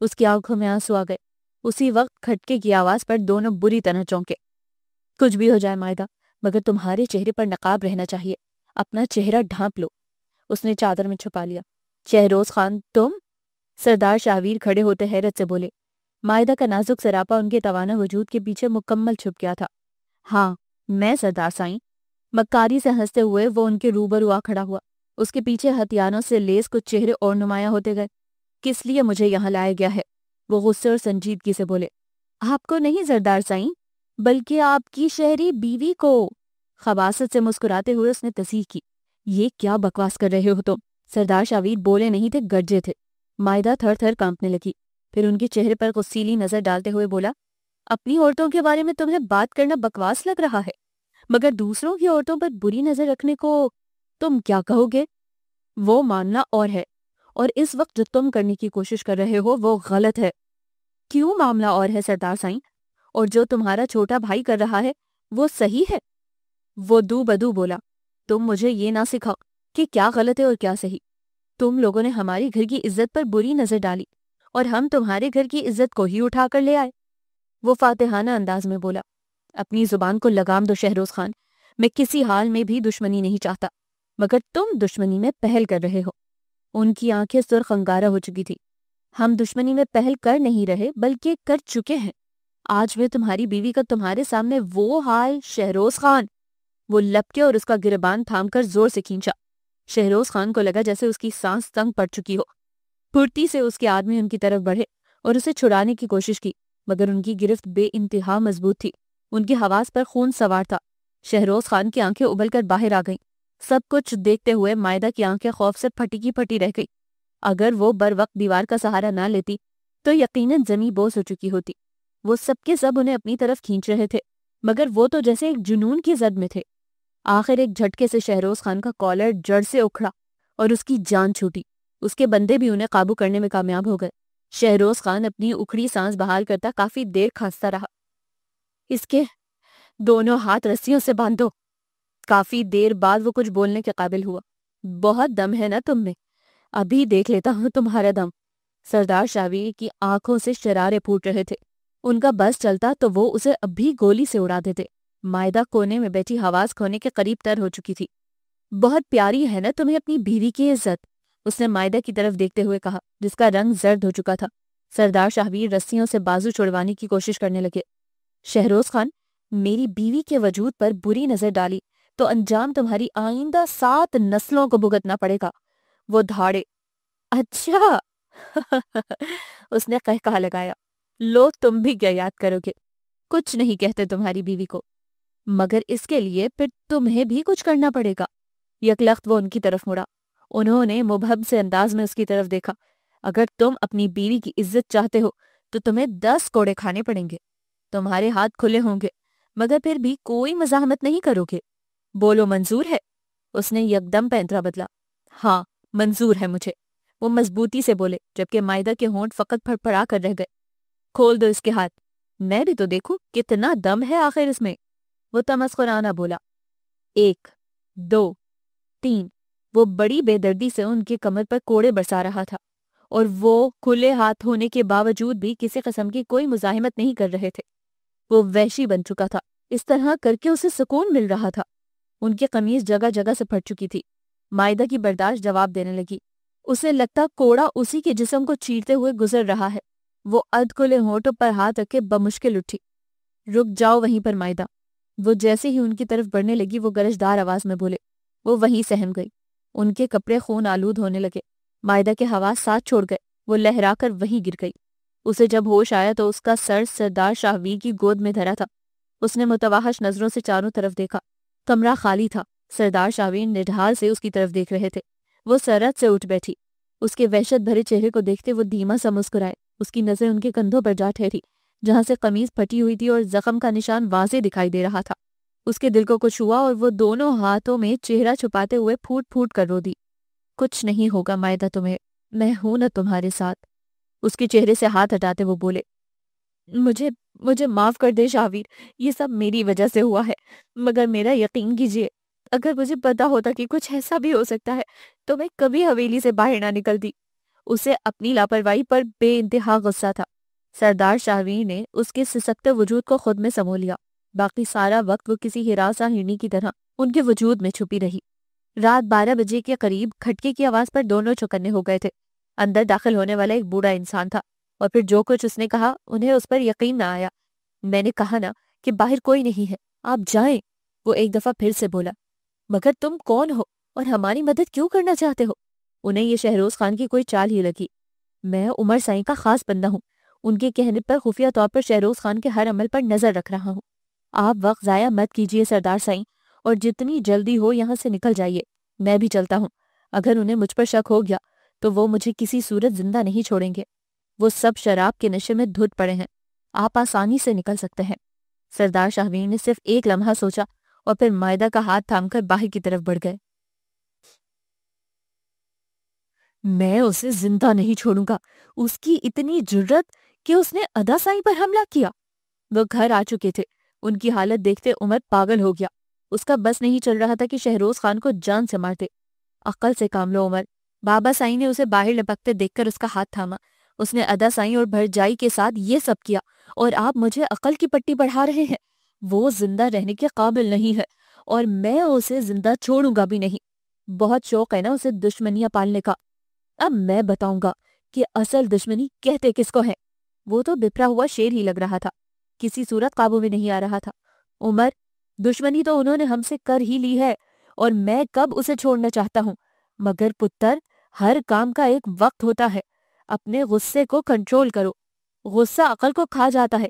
اس کی آنکھوں میں آنسو آ گئے۔ اسی وقت کھٹکے کی آواز پر دونوں بری طرح چونکے۔ کچھ بھی ہو جائے مائدہ، مگر تمہارے چہرے پر نقاب رہنا چاہیے، اپنا چہرہ ڈھانپ لو۔ اس نے چادر میں چھپا لیا۔ شہروز خان تم؟ سردار شاہویر کھڑے ہوتے حیرت سے بولے۔ مائدہ کا نازک سراپا ان کے توانا وجود کے پیچھے مکمل چھپ گیا تھا۔ ہاں میں سردار سائیں۔ مکاری سے ہنستے ہوئے وہ ان کے روبرو آ کھڑا ہوا۔ اس کے پیچھے ہتھیاروں سے لیس کچھ چہرے اور نمایاں ہوتے گئے۔ کس لیے مجھے یہاں لایا گیا ہے؟ وہ غصے اور سنجیدگی سے بولے۔ آپ کو نہیں سردار سائیں، بلکہ آپ کی شہری بیوی کو۔ خباثت سے مسکراتے ہوئے اس نے تصحیح کی۔ یہ کیا بکواس کر رہے ہو تم؟ سردار شاویر بولے نہیں تھے، گرجے تھے۔ مائدہ تھر تھر کانپنے لگی، پھر ان کے چہرے پر غصیلی نظر ڈالتے ہوئے بولا، اپنی عورتوں کے بارے میں تمہیں بات کرنا بکواس لگ رہا ہے، مگر دوسروں کی عورتوں پر بری نظر رکھنے کو تم کیا کہو گے؟ وہ ماننا اور ہے، اور اس وقت جو تم کرنے کی کوشش کر رہے ہو وہ غلط ہے۔ کیوں معاملہ اور ہے سردار سائیں؟ اور جو تمہارا چھوٹا بھائی کر رہا ہے وہ صحیح ہے؟ وہ دو بدو بولا، تم مجھے یہ نہ سکھاؤ کہ کیا غلط ہے اور کیا صحیح۔ تم لوگوں نے ہماری گھر کی عزت پر بری نظر ڈالی اور ہم تمہارے گھر کی عزت کو ہی اٹھا کر لے آئے۔ وہ فاتحانہ انداز میں بولا، اپنی زبان کو لگام دو شہروز خان، میں کسی حال میں بھی دشمنی نہیں چاہتا، مگر تم دشمنی میں پہل کر رہے ہو۔ ان کی آنکھیں سرخ انگارہ ہو چکی تھی۔ ہم دشمنی میں پہل کر نہیں رہے بلکہ کر چکے ہیں۔ آج میں تمہاری بیوی کا تمہارے سامنے وہ حال شہروز خان۔ وہ لپکے اور اس کا گریبان تھام کر زور سے کھینچا۔ شہروز خان کو لگا جیسے اس کی سانس تنگ پڑ چکی ہو۔ پھرتی سے اس کے آدمی ان کی طرف بڑھے اور اسے چھڑانے کی کوشش کی، مگر ان کی گرفت بے انتہا مضبوط تھی۔ ان کے حواس پر خون سوار تھا۔ شہروز خان کی آنکھیں ابل کر باہر آ گئیں۔ سب کچھ دیکھتے ہوئے مائدہ کی آنکھیں خوف سے پھٹی کی پھٹی رہ گئی۔ اگر وہ بر وقت دیوار کا سہارا نہ لیتی تو یقیناً زمیں بوس ہو چکی ہوتی۔ وہ سب کے سب انہیں اپنی طرف کھینچ رہے تھے، مگر وہ تو جیسے ایک جنون کی زد میں تھے۔ آخر ایک جھٹکے سے شہروز خان کا کالر جڑ سے اکھڑا اور اس کی جان چھوٹی۔ اس کے بندے بھی انہیں قابو کرنے میں کامیاب ہو گئے۔ شہروز خان اپنی اکھڑی سانس بحال کرتا کافی دیر کھانستا رہا۔ اس کے دونوں ہاتھ رسیوں سے باندھو۔ کافی دیر بعد وہ کچھ بولنے کے قابل ہوا۔ بہت دم ہے نا تم میں، ابھی دیکھ لیتا ہوں تمہارا دم۔ سردار شاویر کی آنکھوں سے شرارے پھوٹ رہے تھے۔ ان کا بس چلتا تو وہ اسے ابھی گولی سے اڑا دیتے۔ مائدہ کونے میں بیٹھی حواس کھونے کے قریب تر ہو چکی تھی۔ بہت پیاری ہے نا تمہیں اپنی بیوی کی عزت، اس نے مائدہ کی طرف دیکھتے ہوئے کہا، جس کا رنگ زرد ہو چکا تھا۔ سردار شاہویر رسیوں سے بازو چھڑوانے کی کوشش کرنے لگے۔ شہروز خان، میری بیوی کے وجود پر بری نظر ڈالی تو انجام تمہاری آئندہ 7 نسلوں کو بھگتنا پڑے گا۔ وہ دھاڑے۔ اچھا اس نے قہقہہ لگایا، لو تم بھی کیا یاد کرو گے؟ کچھ نہیں کہتے تمہاری بیوی کو، مگر اس کے لیے پھر تمہیں بھی کچھ کرنا پڑے گا۔ یکلخت وہ ان کی طرف مڑا۔ انہوں نے مبہم سے انداز میں اس کی طرف دیکھا۔ اگر تم اپنی بیوی کی عزت چاہتے ہو تو تمہیں 10 کوڑے کھانے پڑیں گے۔ تمہارے ہاتھ کھلے ہوں گے، مگر پھر بھی کوئی مزاحمت نہیں کرو گے۔ بولو منظور ہے؟ اس نے یکدم پینترا بدلا۔ ہاں منظور ہے مجھے، وہ مضبوطی سے بولے، جبکہ مائدہ کے ہونٹ فقط پھڑ پھڑا کر رہ گئے۔ کھول دو اس کے ہاتھ، میں بھی تو دیکھوں کتنا دم ہے آخر اس میں۔ وہ تمسخرانہ بولا۔ 1 2 3۔ وہ بڑی بے دردی سے ان کی کمر پر کوڑے برسا رہا تھا، اور وہ کھلے ہاتھ ہونے کے باوجود بھی کسی قسم کی کوئی مزاحمت نہیں کر رہے تھے۔ وہ وحشی بن چکا تھا، اس طرح کر کے اسے سکون مل رہا تھا۔ ان کی قمیض جگہ جگہ سے پھٹ چکی تھی۔ مائدہ کی برداشت جواب دینے لگی۔ اسے لگتا کوڑا اسی کے جسم کو چیرتے ہوئے گزر رہا ہے۔ وہ ادھ کھلے ہونٹوں پر ہاتھ رکھے بمشکل اٹھی۔ رک جاؤ وہیں پر مائدہ۔ وہ جیسے ہی ان کی طرف بڑھنے لگی وہ گرجدار آواز میں بولے۔ وہ وہیں سہم گئی۔ ان کے کپڑے خون آلود ہونے لگے۔ مائدہ کے حواس ساتھ چھوڑ گئے۔ وہ لہرا کر وہیں گر گئی۔ اسے جب ہوش آیا تو اس کا سر سردار شاہویر کی گود میں دھرا تھا۔ اس نے متوحش نظروں سے چاروں طرف دیکھا۔ کمرہ خالی تھا۔ سردار شاہویر نڈھال سے اس کی طرف دیکھ رہے تھے۔ وہ سرعت سے اٹھ بیٹھی۔ اس کے وحشت بھرے چہرے کو دیکھتے وہ دھیما سا مسکرائے۔ اس کی نظر ان کے کندھوں پر جا ٹھہری، جہاں سے قمیض پھٹی ہوئی تھی اور زخم کا نشان واضح دکھائی دے رہا تھا۔ اس کے دل کو کچھ ہوا اور وہ دونوں ہاتھوں میں چہرہ چھپاتے ہوئے پھوٹ پھوٹ کر رو دی۔ کچھ نہیں ہوگا مائدہ تمہیں، میں ہوں نا تمہارے ساتھ۔ اس کے چہرے سے ہاتھ ہٹاتے وہ بولے، مجھے معاف کر دے شاہویر، یہ سب میری وجہ سے ہوا ہے، مگر میرا یقین کیجیے اگر مجھے پتا ہوتا کہ کچھ ایسا بھی ہو سکتا ہے تو میں کبھی حویلی سے باہر نہ نکلتی۔ اسے اپنی لاپرواہی پر بے انتہا غصہ تھا۔ سردار شاہویر نے اس کے سسکتے وجود کو خود میں سمو لیا۔ باقی سارا وقت وہ کسی ہراساں ہرنی کی طرح ان کے وجود میں چھپی رہی۔ رات 12 بجے کے قریب کھٹکے کی آواز پر دونوں چوکنے ہو گئے تھے۔ اندر داخل ہونے والا ایک بوڑھا انسان تھا، اور پھر جو کچھ اس نے کہا انہیں اس پر یقین نہ آیا۔ میں نے کہا نا کہ باہر کوئی نہیں ہے، آپ جائیں، وہ ایک دفعہ پھر سے بولا۔ مگر تم کون ہو اور ہماری مدد کیوں کرنا چاہتے ہو؟ انہیں یہ شہروز خان کی کوئی چال ہی لگی۔ میں عمر سائیں کا خاص بندہ ہوں، ان کے کہنے پر خفیہ طور پر شہروز خان کے ہر عمل پر نظر رکھ رہا ہوں۔ آپ وقت ضائع مت کیجیے سردار سائیں، اور جتنی جلدی ہو یہاں سے نکل جائیے۔ میں بھی چلتا ہوں۔ اگر انہیں مجھ پر شک ہو گیا تو وہ مجھے کسی صورت زندہ نہیں چھوڑیں گے۔ وہ سب شراب کے نشے میں دھت پڑے ہیں، آپ آسانی سے نکل سکتے ہیں۔ سردار شاہویر نے صرف ایک لمحہ سوچا اور پھر مائدہ کا ہاتھ تھام کر باہر کی طرف بڑھ گئے۔ میں اسے زندہ نہیں چھوڑوں گا، اس کی اتنی جرت کہ اس نے ادا سائیں پر حملہ کیا۔ وہ گھر آ چکے تھے۔ ان کی حالت دیکھتے عمر پاگل ہو گیا۔ اس کا بس نہیں چل رہا تھا کہ شہروز خان کو جان سے مار دے۔ عقل سے کام لو عمر۔ بابا سائیں نے اسے باہر لپکتے دیکھ کر اس کا ہاتھ تھاما۔ اس نے ادا سائیں اور بھرجائی کے ساتھ یہ سب کیا، اور آپ مجھے عقل کی پٹی پڑھا رہے ہیں؟ وہ زندہ رہنے کے قابل نہیں ہے، اور میں اسے زندہ چھوڑوں گا بھی نہیں۔ بہت شوق ہے نا اسے دشمنیاں پالنے کا۔ اب میں بتاؤں گا کہ اصل دشمنی کہتے کس کو ہے۔ وہ تو بپھرا ہوا شیر ہی لگ رہا تھا، کسی صورت قابو میں نہیں آ رہا تھا۔ عمر، دشمنی تو انہوں نے ہم سے کر ہی لی ہے، اور میں کب اسے چھوڑنا چاہتا ہوں۔ مگر پتر، ہر کام کا ایک وقت ہوتا ہے۔ اپنے غصے کو کنٹرول کرو، غصہ عقل کو کھا جاتا ہے۔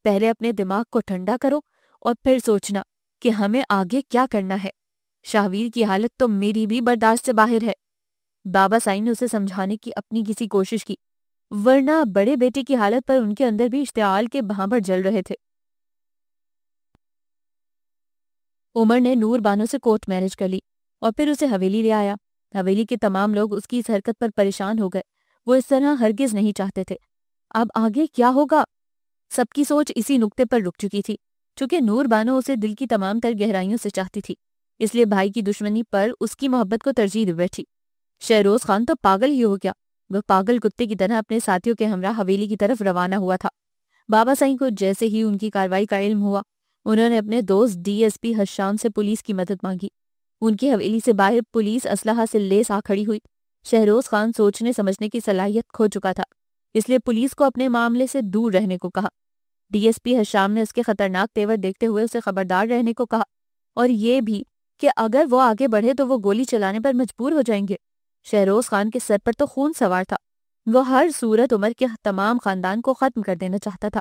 پہلے اپنے دماغ کو ٹھنڈا کرو اور پھر سوچنا کہ ہمیں آگے کیا کرنا ہے۔ شاہویر کی حالت تو میری بھی برداشت سے باہر ہے۔ بابا سائیں نے اسے سمجھانے کی اپنی کسی کوشش کی، ورنہ بڑے بیٹے کی حالت پر ان کے اندر بھی اشتعال کے بھانبر جل رہے تھے۔ عمر نے نور بانو سے کورٹ میرج کر لی اور پھر اسے حویلی لے آیا۔ حویلی کے تمام لوگ اس کی اس حرکت پر پریشان ہو گئے۔ وہ اس طرح ہرگز نہیں چاہتے تھے۔ اب آگے کیا ہوگا؟ سب کی سوچ اسی نقطے پر رک چکی تھی۔ چونکہ نور بانو اسے دل کی تمام تر گہرائیوں سے چاہتی تھی، اس لیے بھائی کی دشمنی پر اس کی محبت کو ترجیح دے بیٹھی۔ شہروز خان تو پاگل ہی ہو گیا۔ وہ پاگل کتے کی طرح اپنے ساتھیوں کے ہمراہ حویلی کی طرف روانہ ہوا تھا۔ بابا سائیں کو جیسے ہی ان کی کارروائی کا علم ہوا، انہوں نے اپنے دوست ڈی ایس پی حشام سے پولیس کی مدد مانگی۔ ان کی حویلی سے باہر پولیس اسلحہ سے لیس آ کھڑی ہوئی۔ شہروز خان سوچنے سمجھنے کی صلاحیت کھو چکا تھا، اس لیے پولیس کو اپنے معاملے سے دور رہنے کو کہا۔ ڈی ایس پی حشام نے اس کے خطرناک تیور دیکھتے ہوئے اسے خبردار رہنے کو کہا، اور یہ بھی کہ اگر وہ آگے بڑھے تو وہ گولی چلانے پر مجبور ہو جائیں گے۔ شہروز خان کے سر پر تو خون سوار تھا۔ وہ ہر صورت عمر کے تمام خاندان کو ختم کر دینا چاہتا تھا،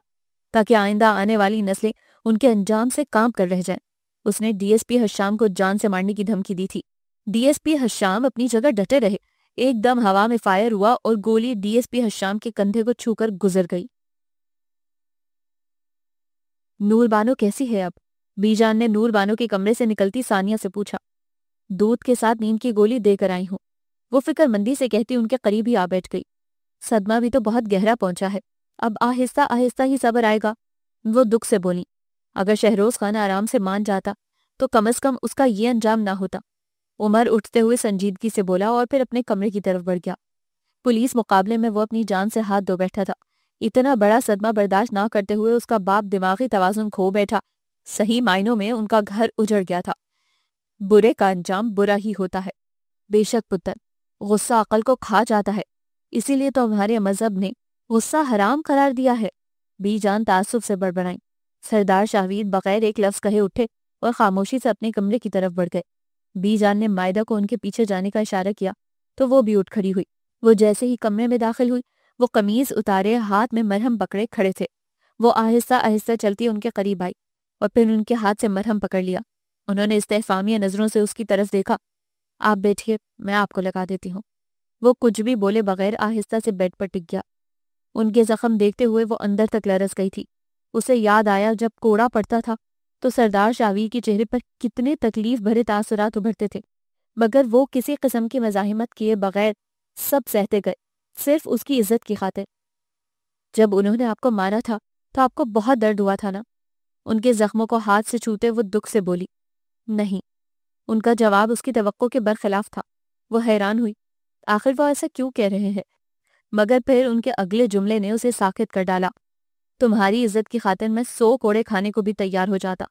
تاکہ آئندہ آنے والی نسلیں ان کے انجام سے کام کر رہ جائیں۔ اس نے ڈی ایس پی حشام کو جان سے مارنے کی دھمکی دی تھی۔ ڈی ایس پی حشام اپنی جگہ ڈٹے رہے۔ ایک دم ہوا میں فائر ہوا اور گولی ڈی ایس پی حشام کے کندھے کو چھو کر گزر گئی۔ نور بانو کیسی ہے اب؟ بی جان نے نور بانو کے کمرے سے نکلتی ثانیہ سے پوچھا۔ دودھ کے ساتھ نیند کی گولی دے کر آئی ہوں، وہ فکر مندی سے کہتی ان کے قریب ہی آ بیٹھ گئی۔ صدمہ بھی تو بہت گہرا پہنچا ہے، اب آہستہ آہستہ ہی صبر آئے گا، وہ دکھ سے بولی۔ اگر شہروز خان آرام سے مان جاتا تو کم از کم اس کا یہ انجام نہ ہوتا۔ عمر اٹھتے ہوئے سنجیدگی سے بولا اور پھر اپنے کمرے کی طرف بڑھ گیا۔ پولیس مقابلے میں وہ اپنی جان سے ہاتھ دھو بیٹھا تھا۔ اتنا بڑا صدمہ برداشت نہ کرتے ہوئے اس کا باپ دماغی توازن کھو بیٹھا۔ صحیح معنوں میں ان کا گھر اجڑ گیا تھا۔ برے کا انجام برا ہی ہوتا ہے۔ بے شک پتر، غصہ عقل کو کھا جاتا ہے، اسی لیے تو ہمارے مذہب نے غصہ حرام قرار دیا ہے، بی جان تعصب سے بڑبڑائیں۔ سردار شاہویر بغیر ایک لفظ کہے اٹھے اور خاموشی سے اپنے کمرے کی طرف بڑھ گئے۔ بی جان نے مائدہ کو ان کے پیچھے جانے کا اشارہ کیا تو وہ بھی اٹھ کھڑی ہوئی۔ وہ جیسے ہی کمرے میں داخل ہوئی، وہ قمیض اتارے ہاتھ میں مرہم پکڑے کھڑے تھے۔ وہ آہستہ آہستہ چلتی ان کے قریب آئی اور پھر ان کے ہاتھ سے مرہم پکڑ لیا۔ انہوں نے استحفامیہ نظروں سے اس کی طرف دیکھا۔ آپ بیٹھیے، میں آپ کو لگا دیتی ہوں۔ وہ کچھ بھی بولے بغیر آہستہ سے بیڈ پر ٹک گیا۔ ان کے زخم دیکھتے ہوئے وہ اندر تک لرز گئی تھی۔ اسے یاد آیا جب کوڑا پڑتا تھا تو سردار شاہویر کے چہرے پر کتنے تکلیف بھرے تاثرات ابھرتے تھے، مگر وہ کسی قسم کی مزاحمت کیے بغیر سب سہتے گئے، صرف اس کی عزت کی خاطر۔ جب انہوں نے آپ کو مارا تھا تو آپ کو بہت درد ہوا تھا نا؟ ان کے زخموں کو ہاتھ سے چھوتے وہ دکھ سے بولی۔ نہیں، ان کا جواب اس کی توقع کے برخلاف تھا۔ وہ حیران ہوئی، آخر وہ ایسا کیوں کہہ رہے ہیں؟ مگر پھر ان کے اگلے جملے نے اسے ساکت کر ڈالا۔ تمہاری عزت کی خاطر میں 100 کوڑے کھانے کو بھی تیار ہو جاتا۔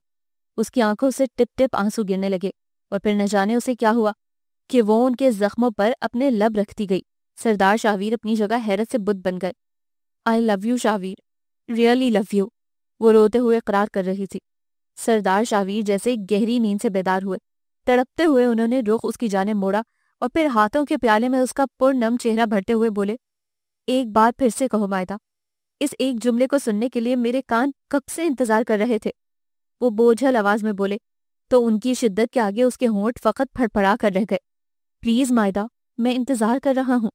اس کی آنکھوں سے ٹپ ٹپ آنسو گرنے لگے، اور پھر نہ جانے اسے کیا ہوا کہ وہ ان کے زخموں پر اپنے لب رکھتی گئی۔ سردار شاہویر اپنی جگہ حیرت سے بت بن گئے۔ I love you Shahveer, really love you, وہ روتے ہوئے اقرار کر رہی تھی۔ سردار شاہویر جیسے گہری نیند سے بیدار ہوئے۔ تڑپتے ہوئے انہوں نے رخ اس کی جانب موڑا اور پھر ہاتھوں کے پیالے میں اس کا پرنم چہرہ بھرتے ہوئے بولے، ایک بار پھر سے کہو مائدہ۔ اس ایک جملے کو سننے کے لیے میرے کان کب سے انتظار کر رہے تھے۔ وہ بوجھل آواز میں بولے تو ان کی شدت کے آگے اس کے ہونٹ فقط پھڑپڑا کر رہ گئے۔ پلیز مائدہ، میں انتظار کر رہا ہوں۔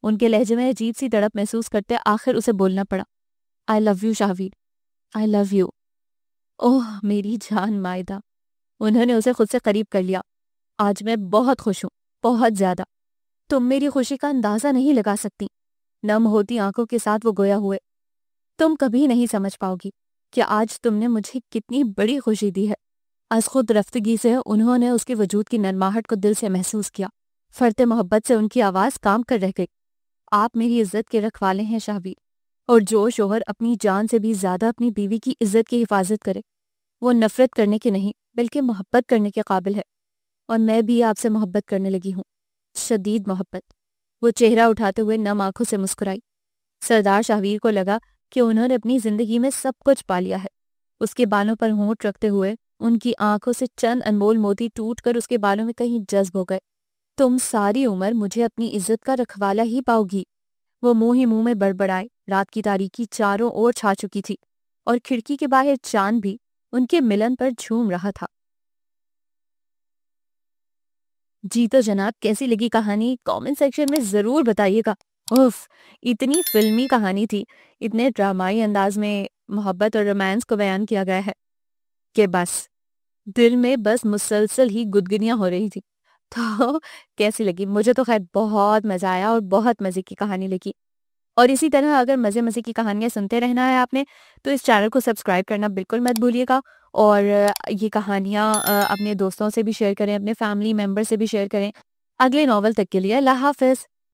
ان کے لہجے میں عجیب سی تڑپ محسوس کرتے آخر اسے بولنا پڑا، آئی love you Shahvir, I love you. اوہ میری جان مائدہ۔ انہوں نے اسے خود سے قریب کر لیا۔ آج میں بہت خوش ہوں، بہت زیادہ۔ تم میری خوشی کا اندازہ نہیں لگا سکتی۔ نم ہوتی آنکھوں کے ساتھ وہ گویا ہوئے، تم کبھی نہیں سمجھ پاؤ گی کہ آج تم نے مجھے کتنی بڑی خوشی دی ہے۔ از خود رفتگی سے انہوں نے اس کے وجود کی نرماہٹ کو دل سے محسوس کیا۔ فرط محبت سے ان کی آواز کام کر رہ گئی۔ آپ میری عزت کے رکھوالے ہیں شاہویر، اور جو شوہر اپنی جان سے بھی زیادہ اپنی بیوی کی عزت کی حفاظت کرے وہ نفرت کرنے کے نہیں بلکہ محبت کرنے کے قابل ہے، اور میں بھی آپ سے محبت کرنے لگی ہوں، شدید محبت۔ وہ چہرہ اٹھاتے ہوئے نم آنکھوں سے مسکرائی۔ سردار شاہویر کو لگا کہ انہوں نے اپنی زندگی میں سب کچھ پا لیا ہے۔ اس کے بالوں پر ہونٹ رکھتے ہوئے ان کی آنکھوں سے چند انمول موتی ٹوٹ کر اس کے بالوں میں کہیں جذب ہو گئے۔ تم ساری عمر مجھے اپنی عزت کا رکھوالا ہی پاؤ گی، وہ منہ ہی منہ میں بڑبڑائے۔ رات کی تاریکی چاروں اور چھا چکی تھی، اور کھڑکی کے باہر چاند بھی ان کے ملن پر جھوم رہا تھا۔ جی تو جناب، کیسی لگی کہانی کامنٹ سیکشن میں ضرور بتائیے گا۔ اوف، اتنی فلمی کہانی تھی، اتنے ڈرامائی انداز میں محبت اور رومانس کو بیان کیا گیا ہے کہ بس دل میں بس مسلسل ہی گدگنیاں ہو رہی تھی۔ تو کیسی لگی؟ مجھے تو خیر بہت مزہ آیا اور بہت مزے کی کہانی لگی۔ اور اسی طرح اگر مزے مزے کی کہانیاں سنتے رہنا ہے آپ نے تو اس چینل کو سبسکرائب کرنا بالکل مت بھولیے گا، اور یہ کہانیاں اپنے دوستوں سے بھی شیئر کریں، اپنے فیملی ممبر سے بھی شیئر کریں۔ اگلے ناول تک کے لیے اللہ حافظ۔